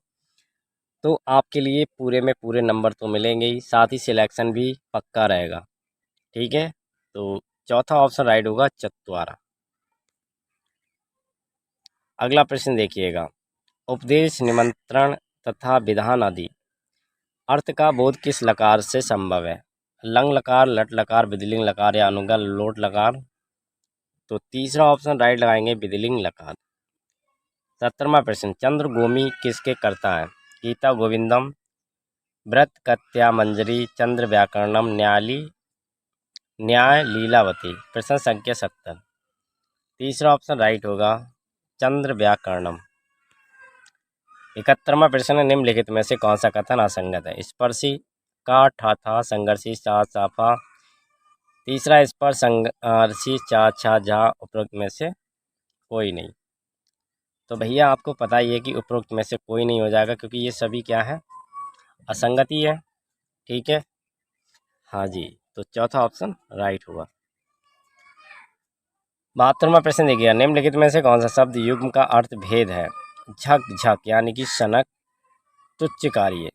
[SPEAKER 2] तो आपके लिए पूरे में पूरे नंबर तो मिलेंगे ही, साथ ही सिलेक्शन भी पक्का रहेगा, ठीक है। तो चौथा ऑप्शन राइट होगा चत्वारा। अगला प्रश्न देखिएगा, उपदेश, निमंत्रण तथा विधान आदि अर्थ का बोध किस लकार से संभव है? लंग लकार, लट लकार, विधिलिंग लकार या अनुगा लोट लकार? तो तीसरा ऑप्शन राइट लगाएंगे विधिलिंग लकार। 17वां प्रश्न, चंद्र गोमी किसके कर्ता है? गीता गोविंदम, व्रत कत्या मंजरी, चंद्र व्याकरणम, न्याय लीलावती? प्रश्न संख्या 70 तीसरा ऑप्शन राइट होगा चंद्र व्याकरणम। 71वां प्रश्न, निम्नलिखित में से कौन सा कथन असंगत है? स्पर्शी का ठा था, संघर्षी सा साफा, तीसरा स्पर्श संघर्षी चा छा झा, उपरोक्त में से कोई नहीं। तो भैया आपको पता ही है कि उपरोक्त में से कोई नहीं हो जाएगा, क्योंकि ये सभी क्या है, असंगति है, ठीक है। हाँ जी, तो चौथा ऑप्शन राइट हुआ। 72वां प्रश्न देखिए, निम्नलिखित में से कौन सा शब्द युग्म का अर्थ भेद है? झक झक यानी कि सनक, तुच्छ कार्य।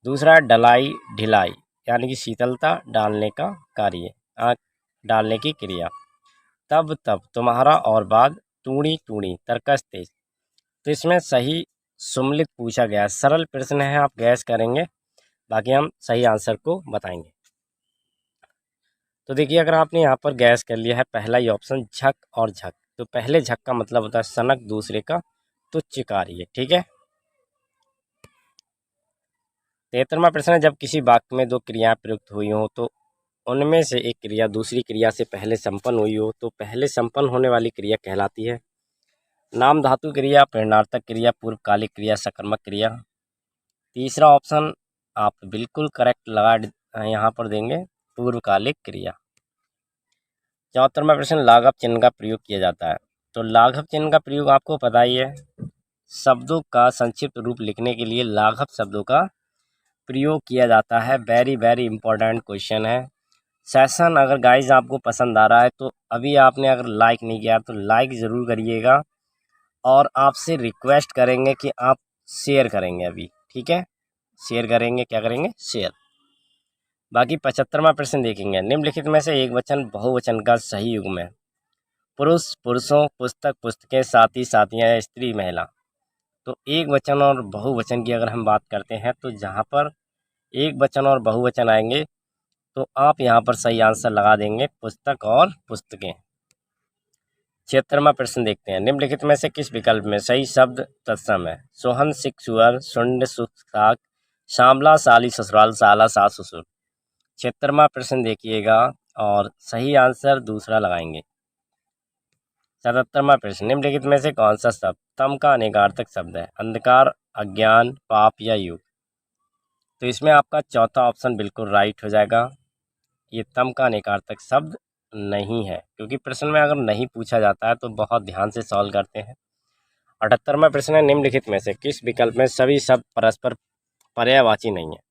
[SPEAKER 2] दूसरा डलाई, ढिलाई यानी कि शीतलता, डालने का कार्य, आँख डालने की क्रिया। तब तब, तुम्हारा और बाद, टूणी टूणी, तर्कस तेज। तो इसमें सही सुमेलित पूछा गया है, सरल प्रश्न है, आप गैस करेंगे, बाकी हम सही आंसर को बताएंगे। तो देखिए अगर आपने यहाँ पर गैस कर लिया है पहला ही ऑप्शन झक और झक, तो पहले झक का मतलब होता है सनक, दूसरे का तुच्छ कार्य, ठीक है। 73वां प्रश्न है, जब किसी वाक्य में दो क्रियाएं प्रयुक्त हुई हो तो उनमें से एक क्रिया दूसरी क्रिया से पहले संपन्न हुई हो तो पहले संपन्न होने वाली क्रिया कहलाती है नाम धातु क्रिया, प्रेरणार्थक क्रिया, पूर्वकालिक क्रिया, सकर्मक क्रिया। तीसरा ऑप्शन आप बिल्कुल करेक्ट लगा यहाँ पर देंगे, पूर्वकालिक क्रिया। 74वां प्रश्न, लाघव चिन्ह का प्रयोग किया जाता है, तो लाघव चिन्ह का प्रयोग आपको पता ही है, शब्दों का संक्षिप्त रूप लिखने के लिए लाघव शब्दों का प्रयोग किया जाता है। वेरी वेरी इंपॉर्टेंट क्वेश्चन है। सेशन अगर गाइज आपको पसंद आ रहा है तो अभी आपने अगर लाइक नहीं किया तो लाइक ज़रूर करिएगा, और आपसे रिक्वेस्ट करेंगे कि आप शेयर करेंगे अभी, ठीक है, शेयर करेंगे, क्या करेंगे, शेयर। बाकी 75वां प्रश्न देखेंगे, निम्नलिखित में से एक वचन बहुवचन का सही युग्म है, पुरुष पुरुषों, पुस्तक पुस्तकें, साथी साथियाँ, स्त्री महिला। तो एक वचन और बहुवचन की अगर हम बात करते हैं तो जहाँ पर एक वचन और बहुवचन आएंगे तो आप यहाँ पर सही आंसर लगा देंगे पुस्तक और पुस्तकें। 76वां प्रश्न देखते हैं, निम्नलिखित में से किस विकल्प में सही शब्द तत्सम है, सोहन सिक सुअर, सुंड सुख साग, श्यामला साली ससुराल, साला सास ससुर। 76वां प्रश्न देखिएगा और सही आंसर दूसरा लगाएंगे। 77वां प्रश्न, निम्नलिखित में से कौन सा शब्द तम का अनेकार्थक शब्द है, अंधकार, अज्ञान, पाप या युग। तो इसमें आपका चौथा ऑप्शन बिल्कुल राइट हो जाएगा, ये तम का अनेकार्थक शब्द नहीं है, क्योंकि प्रश्न में अगर नहीं पूछा जाता है तो बहुत ध्यान से सॉल्व करते हैं। 78वां प्रश्न है, निम्नलिखित में से किस विकल्प में सभी शब्द परस्पर पर्यायवाची नहीं है,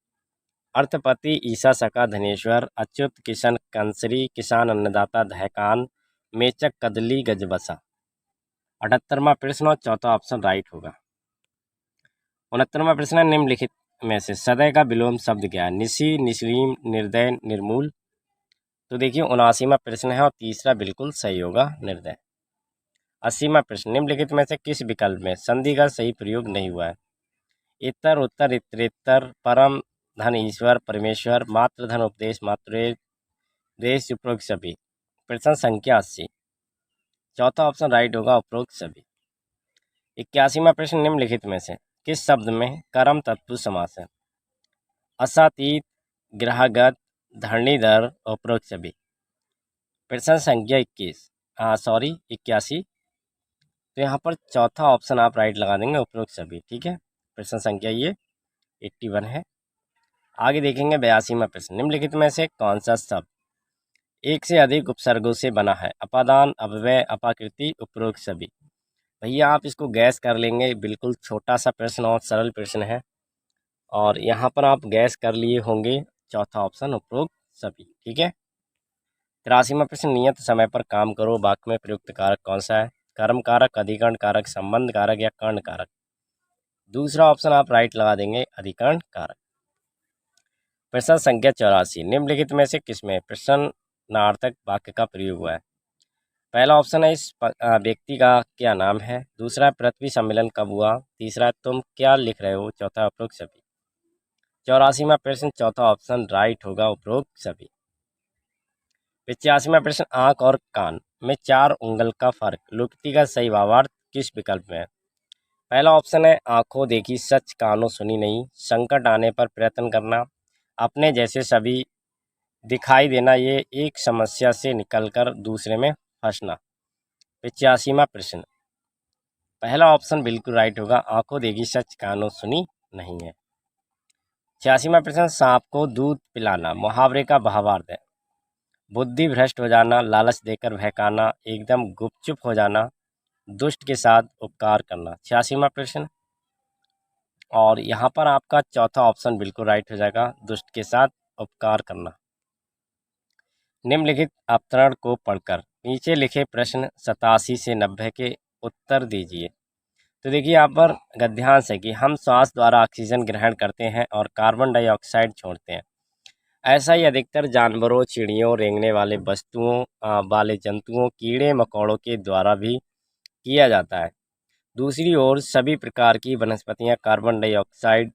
[SPEAKER 2] अर्थपति, ईसा, सका, धनेश्वर, अच्युत, किशन, कंसरी, किसान, अन्नदाता, दहकान, मेचक, कदली, गजबसा। 78वां प्रश्न और चौथा ऑप्शन राइट होगा। 69वां प्रश्न है, निम्नलिखित में से सदय का विलोम शब्द क्या है, निशी, निश्रीम, निर्दय, निर्मूल। तो देखिए 79वां प्रश्न है और तीसरा बिल्कुल सही होगा, निर्दय। 80वां प्रश्न, निम्नलिखित में से किस विकल्प में संधि का सही प्रयोग नहीं हुआ है, इतर, उत्तर, इतरेतर, परम धन ईश्वर, परमेश्वर, मात्र धन उपदेश, मातृ देश, उपरोक्त सभी। प्रश्न संख्या 80, चौथा ऑप्शन राइट होगा, उपरोक्त सभी। 81वां प्रश्न, निम्नलिखित में से किस शब्द में कर्म तत्पुरुष समास है, असातीत, ग्रहगत, धरणीधर, उपरोक्त सभी। प्रश्न संख्या 81, तो यहाँ पर चौथा ऑप्शन आप राइट लगा देंगे, उपरोक्त सभी, ठीक है। प्रश्न संख्या ये 81 है। आगे देखेंगे 82वां प्रश्न, निम्नलिखित में से कौन सा शब्द एक से अधिक उपसर्गों से बना है, अपादान, अपव्यय, अपाकृति, उपरोक्त सभी। भैया आप इसको गैस कर लेंगे, बिल्कुल छोटा सा प्रश्न और सरल प्रश्न है, और यहाँ पर आप गैस कर लिए होंगे चौथा ऑप्शन, उपरोक्त सभी, ठीक है। 83वां प्रश्न, नियत समय पर काम करो वाक्य में प्रयुक्त कारक कौन सा है, कर्म कारक, अधिकरण कारक, संबंध कारक या कर्ण कारक। दूसरा ऑप्शन आप राइट लगा देंगे, अधिकरण कारक। प्रश्न संख्या 84, निम्नलिखित में से किसमें प्रश्नार्थक वाक्य का प्रयोग हुआ है, पहला ऑप्शन है इस व्यक्ति का क्या नाम है, दूसरा है पृथ्वी सम्मेलन कब हुआ, तीसरा है तुम क्या लिख रहे हो, चौथा उपरोक्त सभी। 84वां प्रश्न चौथा ऑप्शन राइट होगा, उपरोक्त सभी। 85वां प्रश्न, आंख और कान में 4 उंगल का फर्क, लोकोक्ति का सही भावार्थ किस विकल्प में है, पहला ऑप्शन है आंखों देखी सच, कानों सुनी नहीं, संकट आने पर प्रयत्न करना, अपने जैसे सभी दिखाई देना, ये एक समस्या से निकलकर दूसरे में फंसना। 85वां प्रश्न, पहला ऑप्शन बिल्कुल राइट होगा, आंखों देखी सच, कानों सुनी नहीं है। 86वां प्रश्न, सांप को दूध पिलाना मुहावरे का भावार्थ है, बुद्धि भ्रष्ट हो जाना, लालच देकर बहकाना, एकदम गुपचुप हो जाना, दुष्ट के साथ उपकार करना। 86वां प्रश्न, और यहाँ पर आपका चौथा ऑप्शन बिल्कुल राइट हो जाएगा, दुष्ट के साथ उपकार करना। निम्नलिखित अवतरण को पढ़कर नीचे लिखे प्रश्न 87 से 90 के उत्तर दीजिए। तो देखिए यहाँ पर गद्यांश है कि हम श्वास द्वारा ऑक्सीजन ग्रहण करते हैं और कार्बन डाइऑक्साइड छोड़ते हैं, ऐसा ही अधिकतर जानवरों, चिड़ियों, रेंगने वाले वस्तुओं वाले जंतुओं, कीड़े मकोड़ों के द्वारा भी किया जाता है। दूसरी ओर सभी प्रकार की वनस्पतियां कार्बन डाइऑक्साइड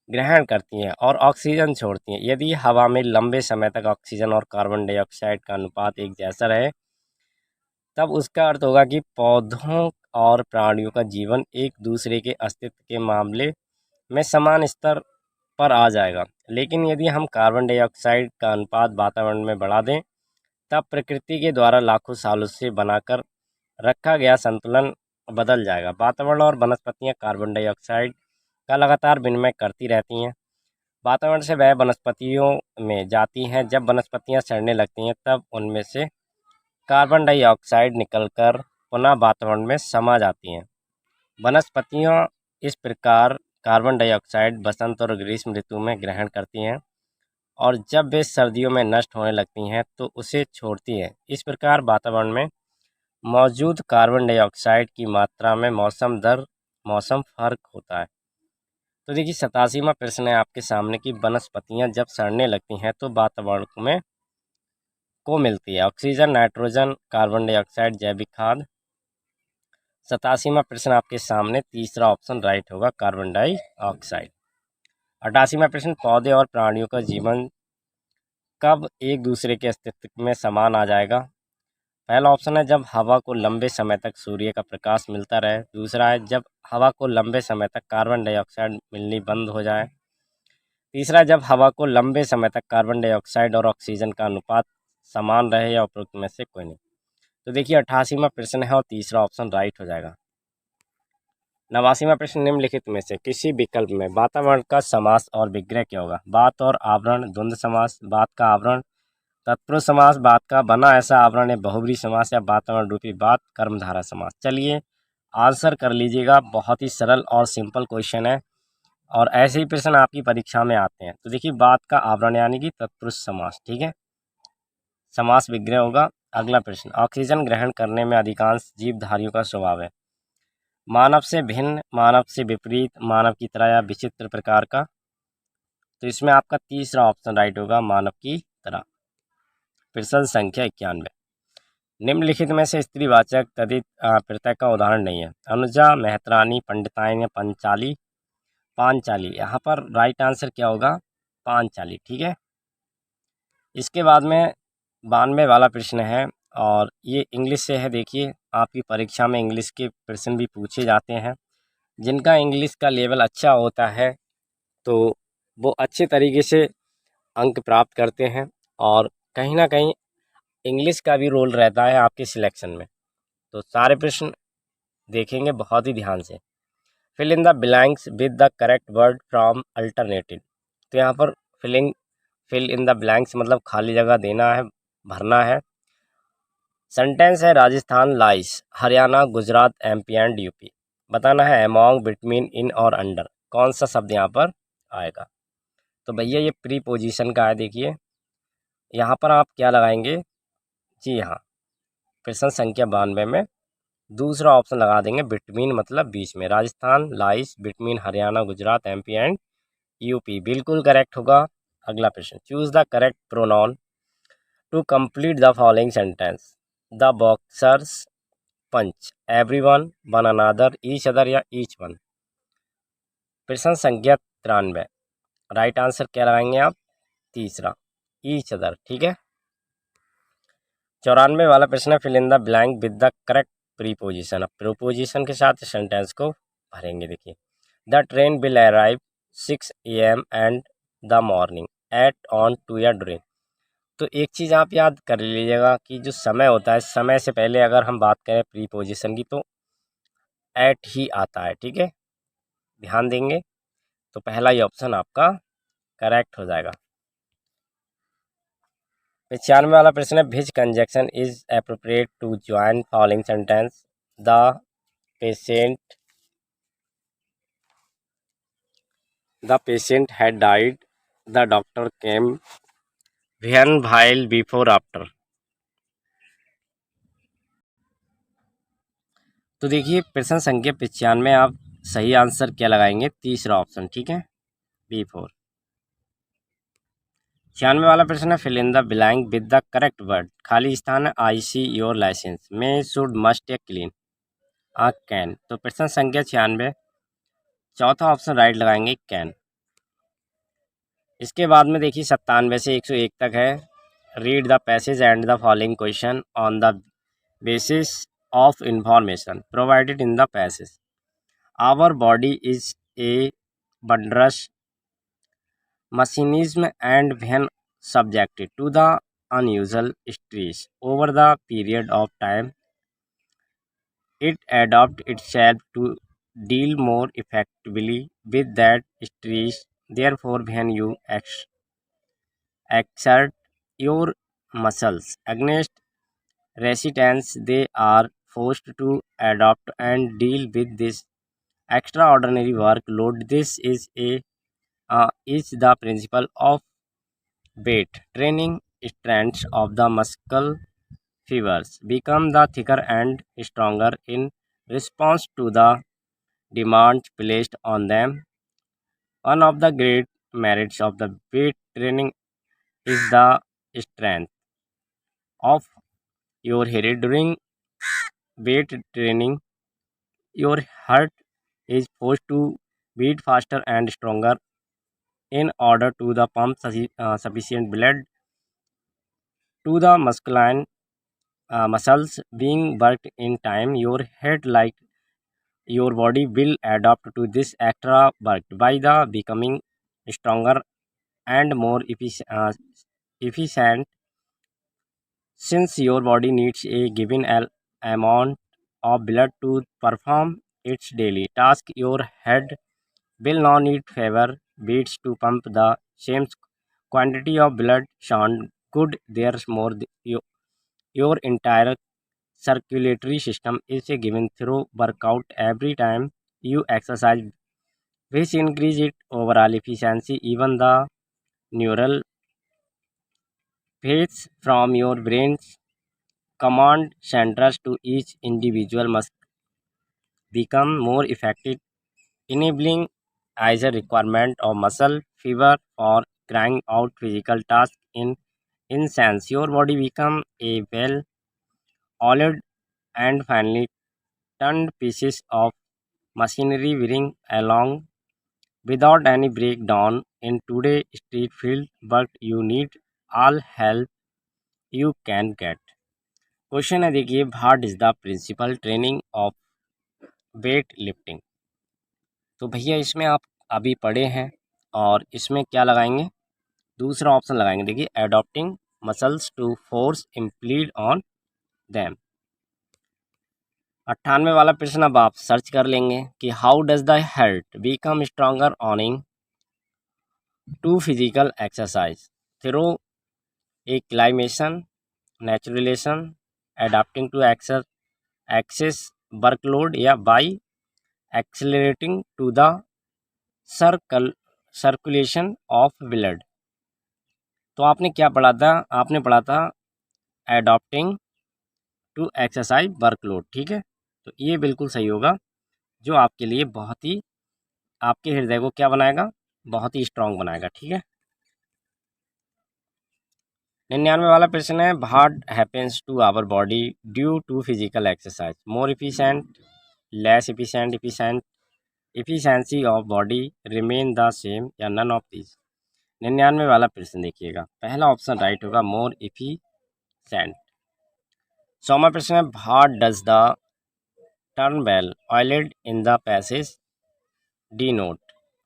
[SPEAKER 2] ग्रहण करती हैं और ऑक्सीजन छोड़ती हैं। यदि हवा में लंबे समय तक ऑक्सीजन और कार्बन डाइऑक्साइड का अनुपात एक जैसा रहे, तब उसका अर्थ होगा कि पौधों और प्राणियों का जीवन एक दूसरे के अस्तित्व के मामले में समान स्तर पर आ जाएगा। लेकिन यदि हम कार्बन डाइऑक्साइड का अनुपात वातावरण में बढ़ा दें, तब प्रकृति के द्वारा लाखों सालों से बनाकर रखा गया संतुलन बदल जाएगा। वातावरण और वनस्पतियां कार्बन डाइऑक्साइड का लगातार विनिमय करती रहती हैं। वातावरण से वह वनस्पतियों में जाती हैं। जब वनस्पतियां सड़ने लगती हैं, तब उनमें से कार्बन डाइऑक्साइड निकलकर पुनः वातावरण में समा जाती हैं। वनस्पतियां इस प्रकार कार्बन डाइऑक्साइड बसंत और ग्रीष्म ऋतु में ग्रहण करती हैं और जब वे सर्दियों में नष्ट होने लगती हैं तो उसे छोड़ती हैं। इस प्रकार वातावरण में मौजूद कार्बन डाइऑक्साइड की मात्रा में मौसम दर मौसम फर्क होता है। तो देखिए 87वां प्रश्न है आपके सामने कि वनस्पतियां जब सड़ने लगती हैं तो वातावरण में को मिलती है ऑक्सीजन, नाइट्रोजन, कार्बन डाइऑक्साइड, जैविक खाद। 87वां प्रश्न आपके सामने तीसरा ऑप्शन राइट होगा, कार्बन डाइऑक्साइड। 88वां प्रश्न पौधे और प्राणियों का जीवन कब एक दूसरे के अस्तित्व में समान आ जाएगा? पहला ऑप्शन है जब हवा को लंबे समय तक सूर्य का प्रकाश मिलता रहे। दूसरा है जब हवा को लंबे समय तक कार्बन डाइऑक्साइड मिलनी बंद हो जाए। तीसरा, जब हवा को लंबे समय तक कार्बन डाइऑक्साइड और ऑक्सीजन का अनुपात समान रहे, या उपरोक्त में से कोई नहीं। तो देखिए 88वां प्रश्न है और तीसरा ऑप्शन राइट हो जाएगा। 89वां प्रश्न निम्नलिखित में से किसी विकल्प में वातावरण का समास और विग्रह क्या होगा? बात और आवरण द्वंद्व समास, बात का आवरण तत्पुरुष समास, बात का बना ऐसा आवरण है बहुब्री समास, या वातावरण रूपी बात कर्मधारा समास। चलिए आंसर कर लीजिएगा, बहुत ही सरल और सिंपल क्वेश्चन है और ऐसे ही प्रश्न आपकी परीक्षा में आते हैं। तो देखिए बात का आवरण यानी कि तत्पुरुष समास, ठीक है, समास विग्रह होगा। अगला प्रश्न, ऑक्सीजन ग्रहण करने में अधिकांश जीवधारियों का स्वभाव है मानव से भिन्न, मानव से विपरीत, मानव की तरह या विचित्र प्रकार का। तो इसमें आपका तीसरा ऑप्शन राइट होगा, मानव की तरह। प्रश्न संख्या 91, निम्नलिखित में से स्त्रीवाचक तदित प्रत्यय का उदाहरण नहीं है? अनुजा, मेहतरानी, पंडिताइन या पंचाली। पांचाली, यहाँ पर राइट आंसर क्या होगा? पांचाली, ठीक है। इसके बाद में 92 वाला प्रश्न है और ये इंग्लिश से है। देखिए आपकी परीक्षा में इंग्लिश के प्रश्न भी पूछे जाते हैं। जिनका इंग्लिश का लेवल अच्छा होता है तो वो अच्छे तरीके से अंक प्राप्त करते हैं और कहीं ना कहीं इंग्लिश का भी रोल रहता है आपके सिलेक्शन में। तो सारे प्रश्न देखेंगे बहुत ही ध्यान से। Fill in the blanks with the correct word from alternative. तो यहाँ पर फिल इन द ब्लैंक्स मतलब खाली जगह देना है, भरना है। सेंटेंस है Rajasthan lies, Haryana, Gujarat, MP and UP. बताना है अमॉन्ग, बिटवीन, इन और अंडर। कौन सा शब्द यहाँ पर आएगा? तो भैया ये प्री पोजीशन का है। देखिए यहाँ पर आप क्या लगाएंगे? जी हाँ, प्रश्न संख्या 92 में दूसरा ऑप्शन लगा देंगे, बिटवीन मतलब बीच में। Rajasthan lies between Haryana, Gujarat, MP and UP, बिल्कुल करेक्ट होगा। अगला प्रश्न, choose the correct pronoun to complete the following sentence. The boxers punch, everyone, one another, each other या ईच वन। प्रश्न संख्या 93, राइट आंसर क्या लगाएंगे आप? तीसरा, ईच अदर, ठीक है। 94 वाला प्रश्न है, fill in the blank with the correct preposition. अब प्रीपोजिशन के साथ सेंटेंस को भरेंगे। देखिए the train will arrive 6 AM and the morning at on to या ड्यूरिंग। तो एक चीज़ आप याद कर लीजिएगा कि जो समय होता है, समय से पहले अगर हम बात करें प्रीपोजिशन की तो एट ही आता है, ठीक है, ध्यान देंगे। तो पहला ही ऑप्शन आपका करेक्ट हो जाएगा। 95 वाला प्रश्न है, which conjunction is appropriate to join following sentence. The patient had died, the doctor came, when, while, before, after. तो देखिए प्रश्न संख्या 95 में आप सही आंसर क्या लगाएंगे? तीसरा ऑप्शन, ठीक है, बिफोर। 96 वाला प्रश्न है, fill in the blank with the correct word. खाली स्थान है, I see your licence, may, should, must या क्लीन। कैन। तो प्रश्न संख्या 96, चौथा ऑप्शन राइट लगाएंगे कैन। इसके बाद में देखिए 97 से 101 तक है। Read the passage and the following question on the basis of information provided in the passage. Our body is a wondrous mechanism, and when subjected to the unusual stress over the period of time, it adapts itself to deal more effectively with that stress. Therefore, when you exert your muscles against resistance, they are forced to adapt and deal with this extraordinary workload. This is the principle of weight training. Strands of the muscle fibers become the thicker and stronger in response to the demands placed on them. One of the great merits of the weight training is the strength of your head. During weight training, your heart is forced to beat faster and stronger in order to the pump sufficient blood to the muscles being worked in time. Your head, like your body, will adapt to this extra work by the becoming stronger and more efficient. Since your body needs a given amount of blood to perform its daily task, your head will now need fewer beats to pump the same quantity of blood. Sound good? There's more. Your entire circulatory system is a given through workout every time you exercise, which increase its overall efficiency. Even the neural paths from your brain's command centers to each individual must become more effective, enabling either requirement of muscle fiber for carrying out physical tasks. In sense, your body become a well-oiled and finely tuned pieces of machinery whirring along without any breakdown. In today's street field work, you need all help you can get. Question है देखिए, what is the principal training of weight lifting. तो भैया इसमें आप अभी पढ़े हैं और इसमें क्या लगाएंगे, दूसरा ऑप्शन लगाएंगे। देखिए, adopting muscles to force implied on them. 98 वाला प्रश्न अब आप सर्च कर लेंगे कि how does the heart become stronger owing to physical exercise through acclimation, naturalisation, adapting to excess workload, या by accelerating to the circulation of blood. तो आपने क्या पढ़ा था, आपने पढ़ा था एडॉप्टिंग टू एक्सरसाइज वर्कलोड, ठीक है। तो ये बिल्कुल सही होगा, जो आपके लिए बहुत ही, आपके हृदय को क्या बनाएगा, बहुत ही स्ट्रांग बनाएगा, ठीक है। 99 वाला प्रश्न है, what happens to our body due to physical exercise, more efficient, less efficient, efficiency of body remain the same, या नन ऑफ दिस। 99 वाला प्रश्न देखिएगा, पहला ऑप्शन राइट होगा, मोर एफिशिएंट। 100वां प्रश्न है, what does the term well oiled in the passage denote,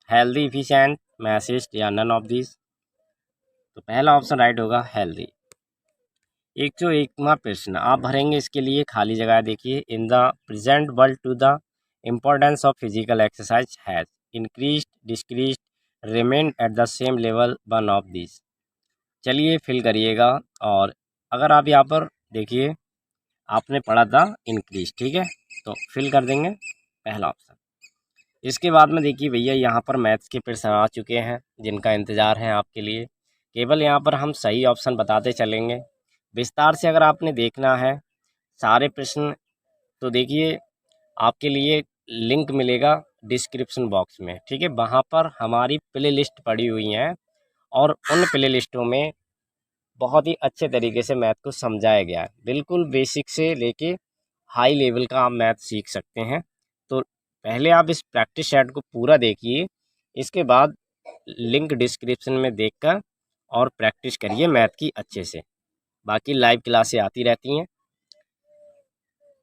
[SPEAKER 2] healthy, efficient, message, या नन ऑफ दिस। तो पहला ऑप्शन राइट होगा, हेल्दी। 101वां प्रश्न आप भरेंगे, इसके लिए खाली जगह देखिए, in the present world to the importance of physical exercise has increased, decreased, remain at the same level, one of this. चलिए फिल करिएगा, और अगर आप यहाँ पर देखिए, आपने पढ़ा था इंक्रीज, ठीक है, तो फिल कर देंगे पहला ऑप्शन। इसके बाद में देखिए भैया, यहाँ पर मैथ्स के प्रश्न आ चुके हैं जिनका इंतज़ार है आपके लिए। केवल यहाँ पर हम सही ऑप्शन बताते चलेंगे विस्तार से। अगर आपने देखना है सारे प्रश्न, तो देखिए आपके लिए लिंक मिलेगा डिस्क्रिप्शन बॉक्स में, ठीक है। वहाँ पर हमारी प्ले लिस्ट पड़ी हुई हैं, और उन प्ले लिस्टों में बहुत ही अच्छे तरीके से मैथ को समझाया गया है, बिल्कुल बेसिक से लेके हाई लेवल का आप मैथ सीख सकते हैं। तो पहले आप इस प्रैक्टिस सेट को पूरा देखिए, इसके बाद लिंक डिस्क्रिप्शन में देखकर और प्रैक्टिस करिए मैथ की अच्छे से। बाकी लाइव क्लासें आती रहती हैं।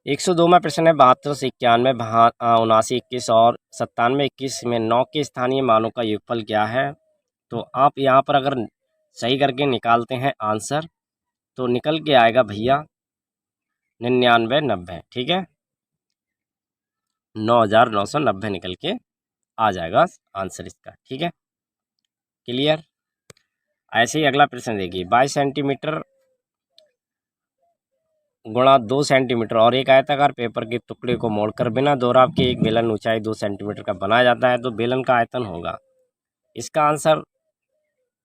[SPEAKER 2] 102वां प्रश्न है 72 से 91, 79, 21 और 97, 21 में 9 के स्थानीय मानों का योगफल क्या है। तो आप यहाँ पर अगर सही करके निकालते हैं आंसर तो निकल के आएगा भैया 99, 90। ठीक है, 9990 निकल के आ जाएगा आंसर इसका। ठीक है, क्लियर। ऐसे ही अगला प्रश्न देखिए, 22 सेंटीमीटर गुणा 2 सेंटीमीटर और एक आयताकार पेपर के टुकड़े को मोड़कर बिना दोहराव के एक बेलन ऊंचाई 2 सेंटीमीटर का बनाया जाता है, तो बेलन का आयतन होगा। इसका आंसर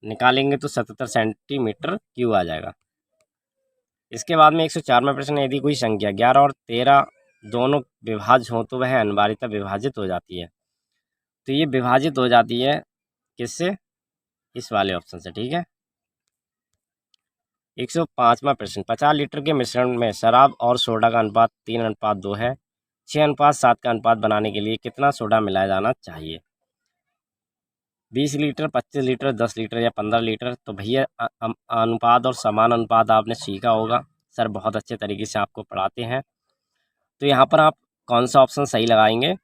[SPEAKER 2] निकालेंगे तो 77 सेंटीमीटर क्यूब आ जाएगा। इसके बाद में 104वां प्रश्न, यदि कोई संख्या 11 और 13 दोनों विभाज्य हो तो वह अनिवार्यतः विभाजित हो जाती है। तो ये विभाजित हो जाती है किससे, इस वाले ऑप्शन से। ठीक है, 105वां प्रश्न, 50 लीटर के मिश्रण में शराब और सोडा का अनुपात 3:2 है। 6:7 का अनुपात बनाने के लिए कितना सोडा मिलाया जाना चाहिए। 20 लीटर, 25 लीटर, 10 लीटर या 15 लीटर। तो भैया अनुपात और समान अनुपात आपने सीखा होगा, सर बहुत अच्छे तरीके से आपको पढ़ाते हैं। तो यहाँ पर आप कौन सा ऑप्शन सही लगाएंगे,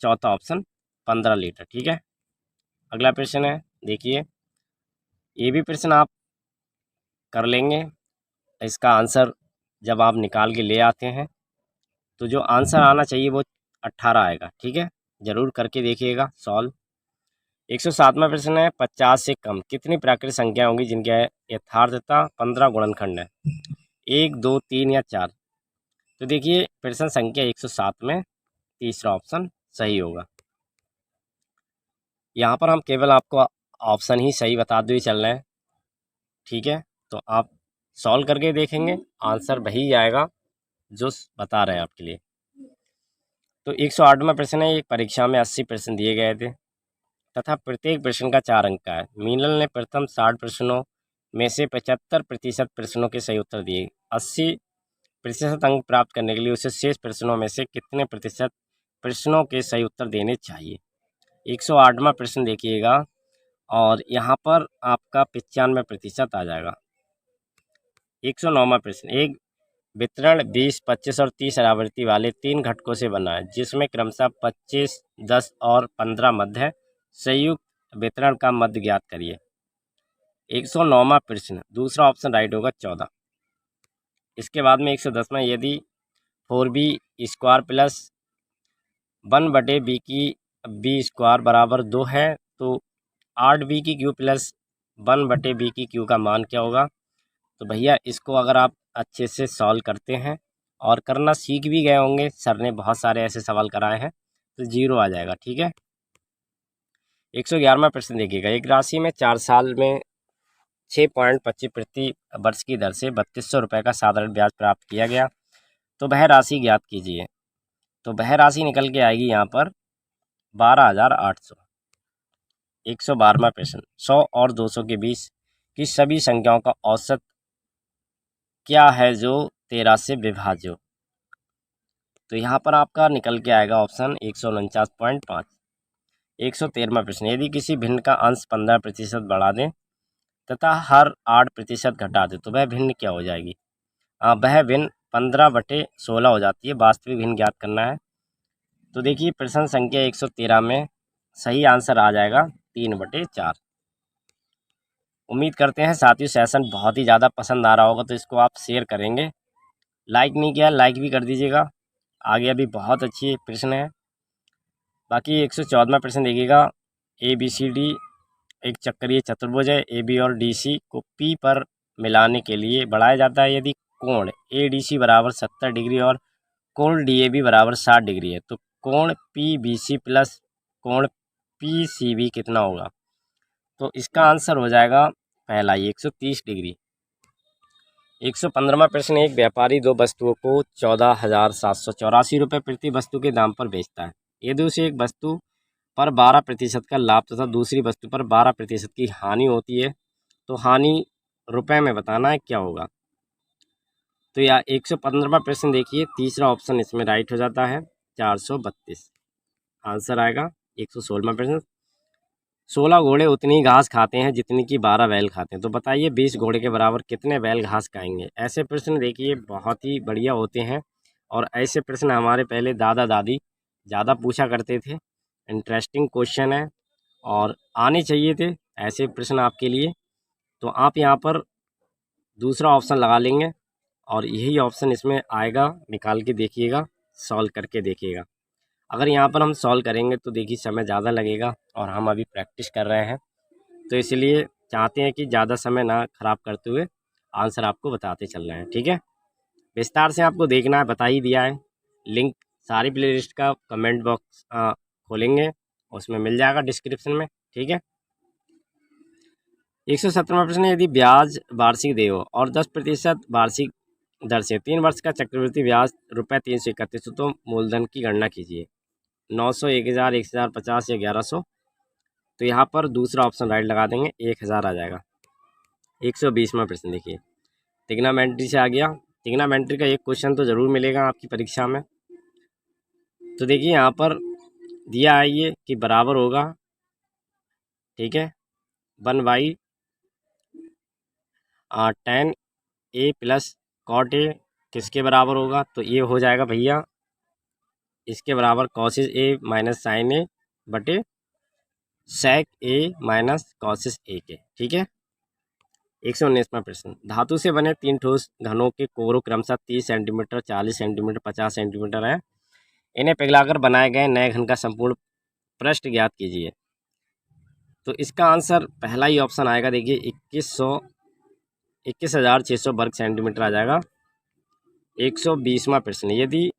[SPEAKER 2] चौथा ऑप्शन 15 लीटर। ठीक है, अगला प्रश्न है देखिए, ये भी प्रश्न आप कर लेंगे। इसका आंसर जब आप निकाल के ले आते हैं तो जो आंसर आना चाहिए वो 18 आएगा। ठीक है, ज़रूर करके देखिएगा सॉल्व। 107वां प्रश्न है, 50 से कम कितनी प्राकृतिक संख्या होंगी जिनके यथार्थता 15 गुणनखंड है। 1, 2, 3 या 4। तो देखिए प्रश्न संख्या 107 में तीसरा ऑप्शन सही होगा। यहाँ पर हम केवल आपको ऑप्शन ही सही बताते हुए चल रहे हैं। ठीक है, तो आप सॉल्व करके देखेंगे, आंसर वही आएगा जो बता रहे हैं आपके लिए। तो 108वां प्रश्न है, एक परीक्षा में 80 प्रश्न दिए गए थे तथा प्रत्येक प्रश्न का 4 अंक का है। मीनल ने प्रथम 60 प्रश्नों में से 75% प्रश्नों के सही उत्तर दिए। 80% अंक प्राप्त करने के लिए उसे शेष प्रश्नों में से कितने प्रतिशत प्रश्नों के सही उत्तर देने चाहिए। 108वां प्रश्न देखिएगा और यहाँ पर आपका 95% आ जाएगा। 109वां प्रश्न, एक वितरण 20, 25 और 30 आवृत्ति वाले 3 घटकों से बना है जिसमें क्रमशः 25, 10 और 15 मध्य है। संयुक्त वितरण का मध्य ज्ञात करिए। 109वां प्रश्न, दूसरा ऑप्शन राइट होगा 14। इसके बाद में 110वां, यदि 4b² प्लस 1/b की b² बराबर 2 है तो 8b की क्यू प्लस 1/b की क्यू का मान क्या होगा। तो भैया इसको अगर आप अच्छे से सॉल्व करते हैं और करना सीख भी गए होंगे, सर ने बहुत सारे ऐसे सवाल कराए हैं, तो 0 आ जाएगा। ठीक है, 111वां प्रश्न देखिएगा, एक राशि में 4 साल में 6.25 प्रति वर्ष की दर से 3200 रुपये का साधारण ब्याज प्राप्त किया गया, तो वह राशि ज्ञात कीजिए। तो वह राशि निकल के आएगी यहाँ पर 12,800। 112वां प्रश्न, 100 और 200 के बीच की सभी संख्याओं का औसत क्या है जो 13 से विभाज्य हो। तो यहाँ पर आपका निकल के आएगा ऑप्शन 149.5। 113वां प्रश्न, यदि किसी भिन्न का अंश 15% बढ़ा दें तथा हर 8% घटा दें तो वह भिन्न क्या हो जाएगी। वह भिन्न 15/16 हो जाती है। वास्तविक भिन्न ज्ञात करना है। तो देखिए प्रश्न संख्या 113 में सही आंसर आ जाएगा 3/4। उम्मीद करते हैं साथियों सेशन बहुत ही ज़्यादा पसंद आ रहा होगा, तो इसको आप शेयर करेंगे। लाइक नहीं किया लाइक भी कर दीजिएगा, आगे अभी बहुत अच्छी प्रश्न है। बाकी 114वां प्रश्न देखिएगा, ABCD एक चक्रीय चतुर्भुज है। AB और DC को P पर मिलाने के लिए बढ़ाया जाता है यदि कोण ADC बराबर 70 डिग्री और कोण DAB बराबर 60 डिग्री है, तो कोण PBC प्लस कोण PCB कितना होगा। तो इसका आंसर हो जाएगा पहला ही 130 डिग्री। 115वां प्रश्न, एक व्यापारी 2 वस्तुओं को 14,784 रुपये प्रति वस्तु के दाम पर बेचता है। यदि उसे एक वस्तु पर 12% का लाभ तथा दूसरी वस्तु पर 12% की हानि होती है तो हानि रुपए में बताना है क्या होगा। तो या 115वां प्रश्न देखिए, तीसरा ऑप्शन इसमें राइट हो जाता है 432। आंसर आएगा 116वां प्रश्न। 16 घोड़े उतनी घास खाते हैं जितनी कि 12 बैल खाते हैं, तो बताइए 20 घोड़े के बराबर कितने बैल घास खाएंगे। ऐसे प्रश्न देखिए बहुत ही बढ़िया होते हैं, और ऐसे प्रश्न हमारे पहले दादा दादी ज़्यादा पूछा करते थे। इंटरेस्टिंग क्वेश्चन है और आने चाहिए थे ऐसे प्रश्न आपके लिए। तो आप यहाँ पर दूसरा ऑप्शन लगा लेंगे और यही ऑप्शन इसमें आएगा, निकाल के देखिएगा, सॉल्व करके देखिएगा। अगर यहाँ पर हम सॉल्व करेंगे तो देखिए समय ज़्यादा लगेगा, और हम अभी प्रैक्टिस कर रहे हैं, तो इसलिए चाहते हैं कि ज़्यादा समय ना ख़राब करते हुए आंसर आपको बताते चल रहे हैं। ठीक है, विस्तार से आपको देखना है, बता ही दिया है। लिंक सारी प्लेलिस्ट का कमेंट बॉक्स खोलेंगे, उसमें मिल जाएगा डिस्क्रिप्शन में। ठीक है, 117वां प्रश्न है, यदि ब्याज वार्षिक देय हो और 10% वार्षिक दर से 3 वर्ष का चक्रवृद्धि ब्याज ₹331 हो, तो मूलधन की गणना कीजिए। 900, 1000, 1000, 50 या 1100। तो यहाँ पर दूसरा ऑप्शन राइट लगा देंगे, 1000 आ जाएगा। 120वां प्रश्न देखिए, ट्रिग्नोमेट्री से आ गया। ट्रिग्नोमेट्री का एक क्वेश्चन तो ज़रूर मिलेगा आपकी परीक्षा में। तो देखिए यहाँ पर दिया है ये कि बराबर होगा, ठीक है, 1/tan A plus cot A किसके बराबर होगा, तो ये हो जाएगा भैया इसके बराबर cos A minus sin A बटे sec A minus cos A के। ठीक है, 119वां प्रश्न, धातु से बने 3 ठोस घनों के कोरों क्रमशः 30 सेंटीमीटर, 40 सेंटीमीटर, 50 सेंटीमीटर है। इन्हें पिघलाकर बनाए गए नए घन का संपूर्ण पृष्ठ ज्ञात कीजिए। तो इसका आंसर पहला ही ऑप्शन आएगा, देखिए 21,600 वर्ग सेंटीमीटर आ जाएगा। 120वां प्रश्न, यदि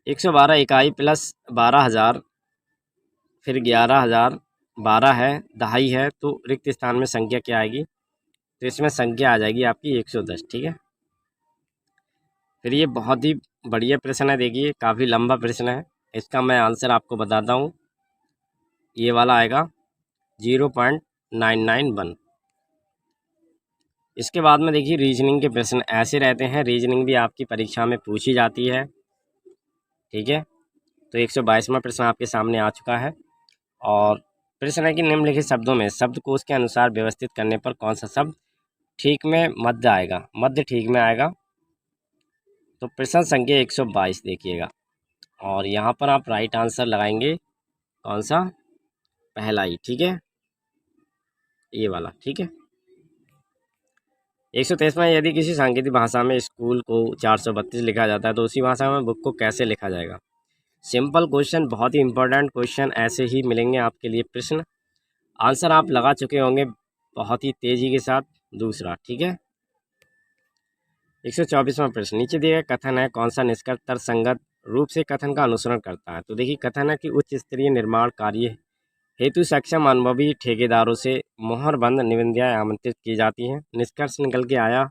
[SPEAKER 2] 112 इकाई प्लस 12,000 फिर 11,000 12 है, दहाई है, तो रिक्त स्थान में संख्या क्या आएगी, तो इसमें संख्या आ जाएगी आपकी 110। ठीक है, फिर ये बहुत ही बढ़िया प्रश्न है, देखिए काफ़ी लंबा प्रश्न है। इसका मैं आंसर आपको बताता हूँ, ये वाला आएगा 0.991। इसके बाद में देखिए रीजनिंग के प्रश्न ऐसे रहते हैं, रीजनिंग भी आपकी परीक्षा में पूछी जाती है। ठीक है, तो 122वां प्रश्न आपके सामने आ चुका है, और प्रश्न है कि निम्नलिखित शब्दों में शब्दकोश के अनुसार व्यवस्थित करने पर कौन सा शब्द ठीक में मध्य आएगा, मध्य ठीक में आएगा। तो प्रश्न संख्या 122 देखिएगा, और यहाँ पर आप राइट आंसर लगाएंगे कौन सा, पहला ही। ठीक है, ये वाला। ठीक है, 123वां, यदि किसी सांकेतिक भाषा में स्कूल को 432 लिखा जाता है तो उसी भाषा में बुक को कैसे लिखा जाएगा। सिंपल क्वेश्चन, बहुत ही इंपॉर्टेंट क्वेश्चन, ऐसे ही मिलेंगे आपके लिए प्रश्न। आंसर आप लगा चुके होंगे बहुत ही तेजी के साथ। दूसरा, ठीक है, 124वां प्रश्न, नीचे दिए गए कथन है कौन सा निष्कर्ष तर्कसंगत रूप से कथन का अनुसरण करता है। तो देखिए कथन है कि उच्च स्तरीय निर्माण कार्य हेतु सक्षम अनुभवी ठेकेदारों से मोहरबंद निविदाएं आमंत्रित की जाती हैं। निष्कर्ष निकल के आया,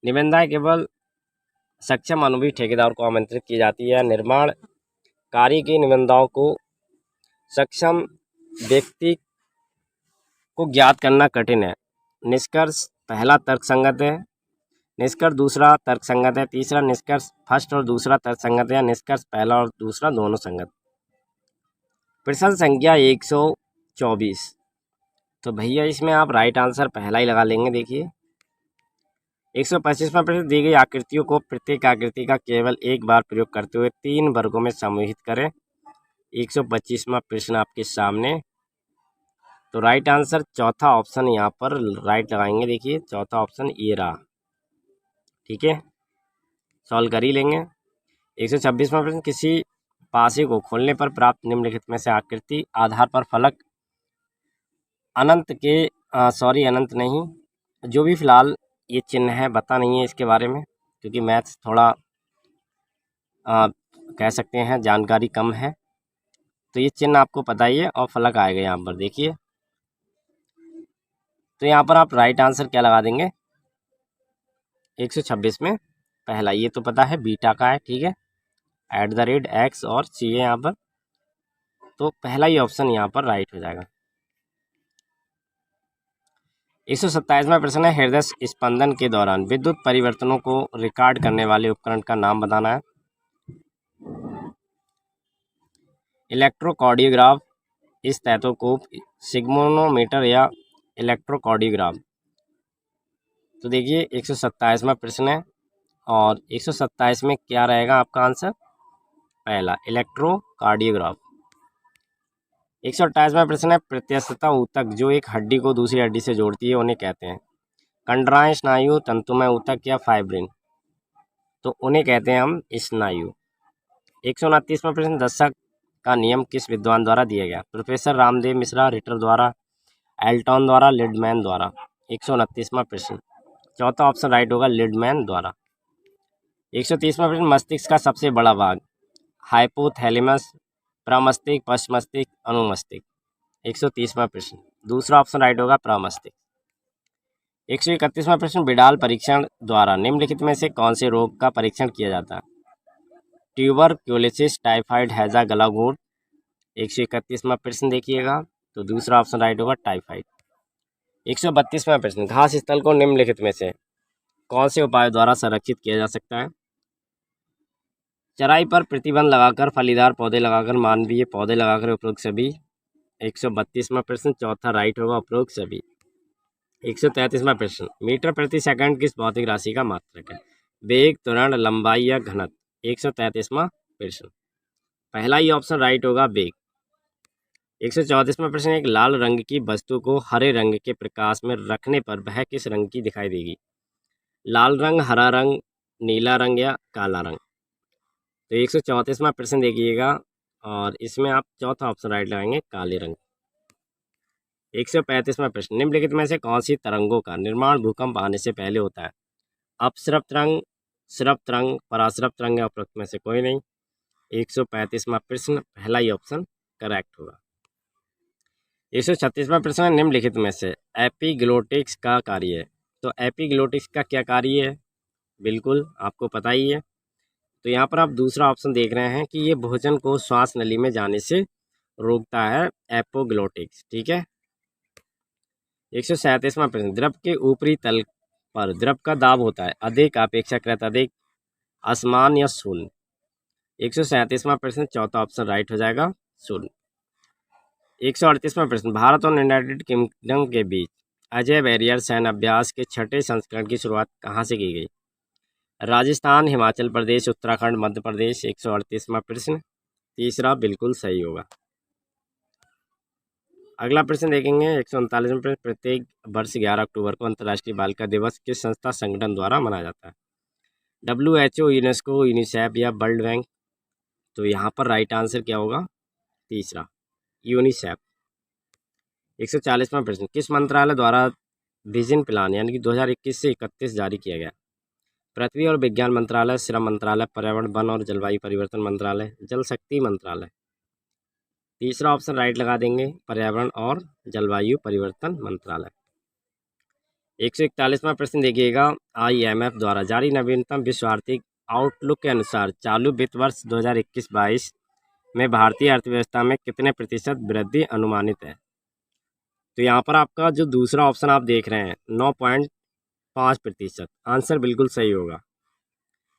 [SPEAKER 2] निविदाएं केवल सक्षम अनुभवी ठेकेदार को आमंत्रित की जाती है। निर्माण कार्य की निविदाओं को सक्षम व्यक्ति को ज्ञात करना कठिन है। निष्कर्ष पहला तर्कसंगत है, निष्कर्ष दूसरा तर्कसंगत है, तीसरा निष्कर्ष फर्स्ट और दूसरा तर्कसंगत है, निष्कर्ष पहला और दूसरा दोनों संगत। प्रश्न संख्या 124, तो भैया इसमें आप राइट आंसर पहला ही लगा लेंगे। देखिए 125वां प्रश्न, दी गई आकृतियों को प्रत्येक आकृति का केवल एक बार प्रयोग करते हुए 3 वर्गों में समूहित करें। 125वां प्रश्न आपके सामने, तो राइट आंसर चौथा ऑप्शन यहाँ पर राइट लगाएंगे। देखिए चौथा ऑप्शन ये रहा। ठीक है, सॉल्व कर ही लेंगे। 126वां प्रश्न, किसी पासे को खोलने पर प्राप्त निम्नलिखित में से आकृति आधार पर फलक अनंत के अनंत नहीं, जो भी फिलहाल ये चिन्ह है पता नहीं है इसके बारे में, क्योंकि मैथ्स थोड़ा कह सकते हैं जानकारी कम है। तो ये चिन्ह आपको पता ही है, और फलक आएगा यहाँ पर। देखिए तो यहाँ पर आप राइट आंसर क्या लगा देंगे, 126 में पहला, ये तो पता है बीटा का है। ठीक है, @x और सी है यहाँ पर, तो पहला ही ऑप्शन यहाँ पर राइट हो जाएगा। 127वां प्रश्न है, हृदय स्पंदन के दौरान विद्युत परिवर्तनों को रिकॉर्ड करने वाले उपकरण का नाम बताना है। इलेक्ट्रोकार्डियोग्राफ, स्टेथोस्कोप, सिग्मोनोमीटर या इलेक्ट्रोकार्डियोग्राफ। तो देखिए 127वां प्रश्न है और 127 में क्या रहेगा आपका आंसर? पहला इलेक्ट्रोकार्डियोग्राफ। 128वां प्रश्न है, प्रत्यस्थता ऊतक जो एक हड्डी को दूसरी हड्डी से जोड़ती है उन्हें कहते हैं? कंडराएं, स्नायु, तंतुमय ऊतक या फाइब्रिन? तो उन्हें कहते हैं हम स्नायु। 129वां प्रश्न, दशक का नियम किस विद्वान द्वारा दिया गया? प्रोफेसर रामदेव मिश्रा, रिटर द्वारा, एल्टन द्वारा, लिडमैन द्वारा? 129वां प्रश्न, चौथा ऑप्शन राइट होगा, लिडमैन द्वारा। 130वां प्रश्न, मस्तिष्क का सबसे बड़ा भाग? हाइपोथैलेमस, प्रमस्तिष्क, पश्च मस्तिष्क, अनुमस्तिष्क? 130वां प्रश्न, दूसरा ऑप्शन राइट होगा, प्रमस्तिष्क। 131वां प्रश्न, बिडाल परीक्षण द्वारा निम्नलिखित में से कौन से रोग का परीक्षण किया जाता है? ट्यूबरक्लोसिस, टाइफाइड, हैजा, गला घोट? 131वां प्रश्न देखिएगा, तो दूसरा ऑप्शन राइट होगा, टाइफाइड। 132वां प्रश्न, घास स्थल को निम्नलिखित में से कौन से उपायों द्वारा संरक्षित किया जा सकता है? चराई पर प्रतिबंध लगाकर, फलीदार पौधे लगाकर, मानवीय पौधे लगाकर, उपरोक्त सभी? 132वां प्रश्न, चौथा राइट होगा, उपरोक्त सभी। 133वां प्रश्न, मीटर प्रति सेकंड किस भौतिक राशि का मात्रक है? वेग, त्वरण, लंबाई या घनत्व? 133वां प्रश्न, पहला ही ऑप्शन राइट होगा, वेग। 134वां प्रश्न, एक लाल रंग की वस्तु को हरे रंग के प्रकाश में रखने पर वह किस रंग की दिखाई देगी? लाल रंग, हरा रंग, नीला रंग या काला रंग? तो 134वां प्रश्न देखिएगा और इसमें आप चौथा ऑप्शन राइट लगाएंगे, काले रंग। 135वां प्रश्न, निम्नलिखित में से कौन सी तरंगों का निर्माण भूकंप आने से पहले होता है? अपसृप तरंग, स्रप तरंग, परास्रप तरंग या उपरोक्त में से कोई नहीं? 135वां प्रश्न, पहला ही ऑप्शन करेक्ट होगा। 136वां प्रश्न, निम्नलिखित में से एपिग्लोटिक्स का कार्य है? तो एपिग्लोटिक्स का क्या कार्य है? बिल्कुल आपको पता ही है। तो यहाँ पर आप दूसरा ऑप्शन देख रहे हैं कि ये भोजन को श्वास नली में जाने से रोकता है, एपोग्लोटिक्स, ठीक है। 137वां प्रश्न, द्रव के ऊपरी तल पर द्रव का दाब होता है? अधिक, अपेक्षाकृत अधिक, असमान या शून्य? 137वां प्रश्न, चौथा ऑप्शन राइट हो जाएगा, शून्य। 138वां प्रश्न, भारत और यूनाइटेड किंगडम के बीच अजय बैरियर सैन्य अभ्यास के छठे संस्करण की शुरुआत कहाँ से की गई? राजस्थान, हिमाचल प्रदेश, उत्तराखंड, मध्य प्रदेश? 138वां प्रश्न, तीसरा बिल्कुल सही होगा। अगला प्रश्न देखेंगे 139वां प्रश्न, प्रत्येक वर्ष 11 अक्टूबर को अंतर्राष्ट्रीय बालिका दिवस किस संस्था संगठन द्वारा मनाया जाता है? WHO, यूनेस्को, यूनिसेफ या वर्ल्ड बैंक? तो यहाँ पर राइट आंसर क्या होगा? तीसरा, यूनिसेफ। 140वां प्रश्न, किस मंत्रालय द्वारा विजन प्लान यानी कि 2021 से 31 जारी किया गया? पृथ्वी और विज्ञान मंत्रालय, श्रम मंत्रालय, पर्यावरण, वन और जलवायु परिवर्तन मंत्रालय, जल शक्ति मंत्रालय? तीसरा ऑप्शन राइट लगा देंगे, पर्यावरण और जलवायु परिवर्तन मंत्रालय। 141वां प्रश्न देखिएगा, IMF द्वारा जारी नवीनतम विश्व आर्थिक आउटलुक के अनुसार चालू वित्त वर्ष 2021-22 में भारतीय अर्थव्यवस्था में कितने प्रतिशत वृद्धि अनुमानित है? तो यहाँ पर आपका जो दूसरा ऑप्शन आप देख रहे हैं 9.5%, आंसर बिल्कुल सही होगा।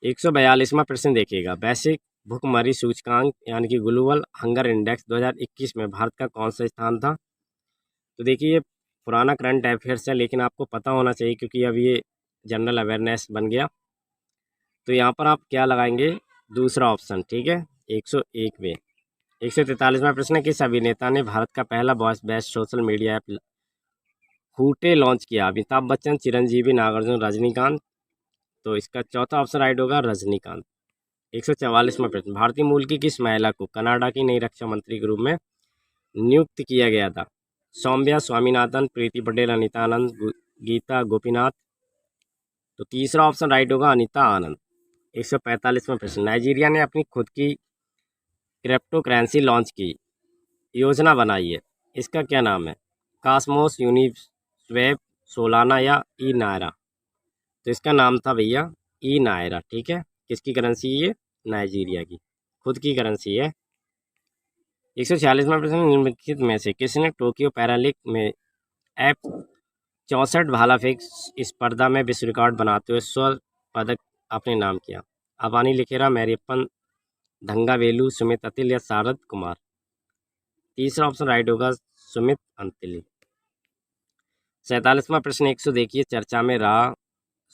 [SPEAKER 2] 142वां प्रश्न देखिएगा, वैश्विक भुखमरी सूचकांक यानी कि ग्लोबल हंगर इंडेक्स 2021 में भारत का कौन सा स्थान था? तो देखिए ये पुराना करंट अफेयर्स है लेकिन आपको पता होना चाहिए क्योंकि अब ये जनरल अवेयरनेस बन गया। तो यहाँ पर आप क्या लगाएंगे? दूसरा ऑप्शन, ठीक है, 101 में। 143वां प्रश्न, किस अभिनेता ने भारत का पहला voice based social media app Hoote launch किया? अमिताभ बच्चन, चिरंजीवी, नागार्जुन, रजनीकांत? तो इसका चौथा ऑप्शन राइट होगा, रजनीकांत। 144वां प्रश्न, भारतीय मूल की किस महिला को कनाडा की नई रक्षा मंत्री के रूप में नियुक्त किया गया था? सौम्या स्वामीनाथन, प्रीति पटेल, अनीता आनंद, गीता गोपीनाथ? तो तीसरा ऑप्शन राइट होगा, अनीता आनंद। 145वां प्रश्न, नाइजीरिया ने अपनी खुद की क्रिप्टो करेंसी लॉन्च की योजना बनाई है, इसका क्या नाम है? कास्मोस, यूनिस्वैप, सोलाना या ई नायरा? तो इसका नाम था भैया ई नायरा, ठीक है। किसकी करेंसी? ये नाइजीरिया की खुद की करेंसी है। 146वां प्रश्न, निम्नलिखित में से किसने टोक्यो पैरालिंपिक में 64 भाला फेंक स्पर्धा में विश्व रिकॉर्ड बनाते हुए स्वर्ण पदक अपने नाम किया? अबानी लिखेरा, मैरियप्पन, धंगावेलु, सुमित अतिल या शारद कुमार? तीसरा ऑप्शन राइट होगा, सुमित अंतिल। 47वां प्रश्न 100 देखिए, चर्चा में रहा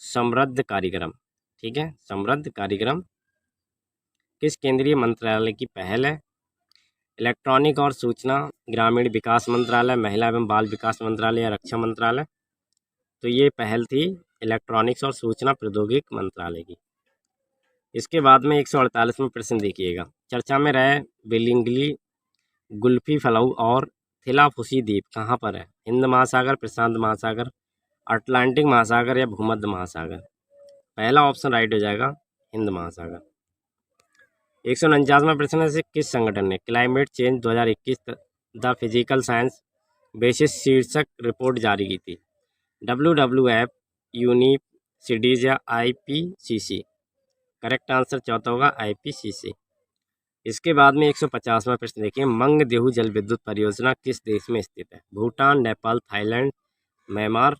[SPEAKER 2] समृद्ध कार्यक्रम। ठीक है, समृद्ध कार्यक्रम किस केंद्रीय मंत्रालय की पहल है? इलेक्ट्रॉनिक और सूचना ग्रामीण विकास मंत्रालय, महिला एवं बाल विकास मंत्रालय या रक्षा मंत्रालय? तो ये पहल थी इलेक्ट्रॉनिक्स और सूचना प्रौद्योगिकी मंत्रालय की। इसके बाद में 148वां प्रश्न देखिएगा, चर्चा में रहे बिलिंगली, गुल्फी फलाऊ और थिलाफुसी द्वीप कहाँ पर है? हिंद महासागर, प्रशांत महासागर, अटलांटिक महासागर या भूमध्य महासागर? पहला ऑप्शन राइट हो जाएगा, हिंद महासागर। 149वां प्रश्न है, किस संगठन ने climate change 2021 the physical science basis शीर्षक रिपोर्ट जारी की थी? WWF, यूनिप, सीडीज या IPCC? करेक्ट आंसर चौथा होगा IPCC। इसके बाद में 150वां प्रश्न देखिए, मंगदेहु जल विद्युत परियोजना किस देश में स्थित है? Bhutan, Nepal, Thailand, Myanmar?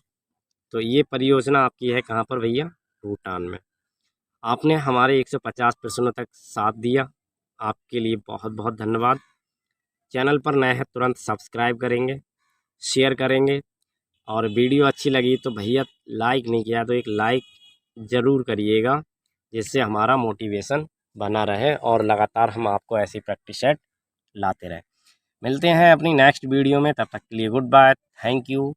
[SPEAKER 2] तो ये परियोजना आपकी है कहाँ पर भैया? भूटान में। आपने हमारे 150 प्रश्नों तक साथ दिया, आपके लिए बहुत बहुत धन्यवाद। चैनल पर नए हैं तुरंत सब्सक्राइब करेंगे, शेयर करेंगे, और वीडियो अच्छी लगी तो भैया लाइक नहीं किया तो एक लाइक ज़रूर करिएगा, जिससे हमारा मोटिवेशन बना रहे और लगातार हम आपको ऐसी प्रैक्टिस सेट लाते रहें। मिलते हैं अपनी नेक्स्ट वीडियो में, तब तक के लिए गुड बाय, थैंक यू।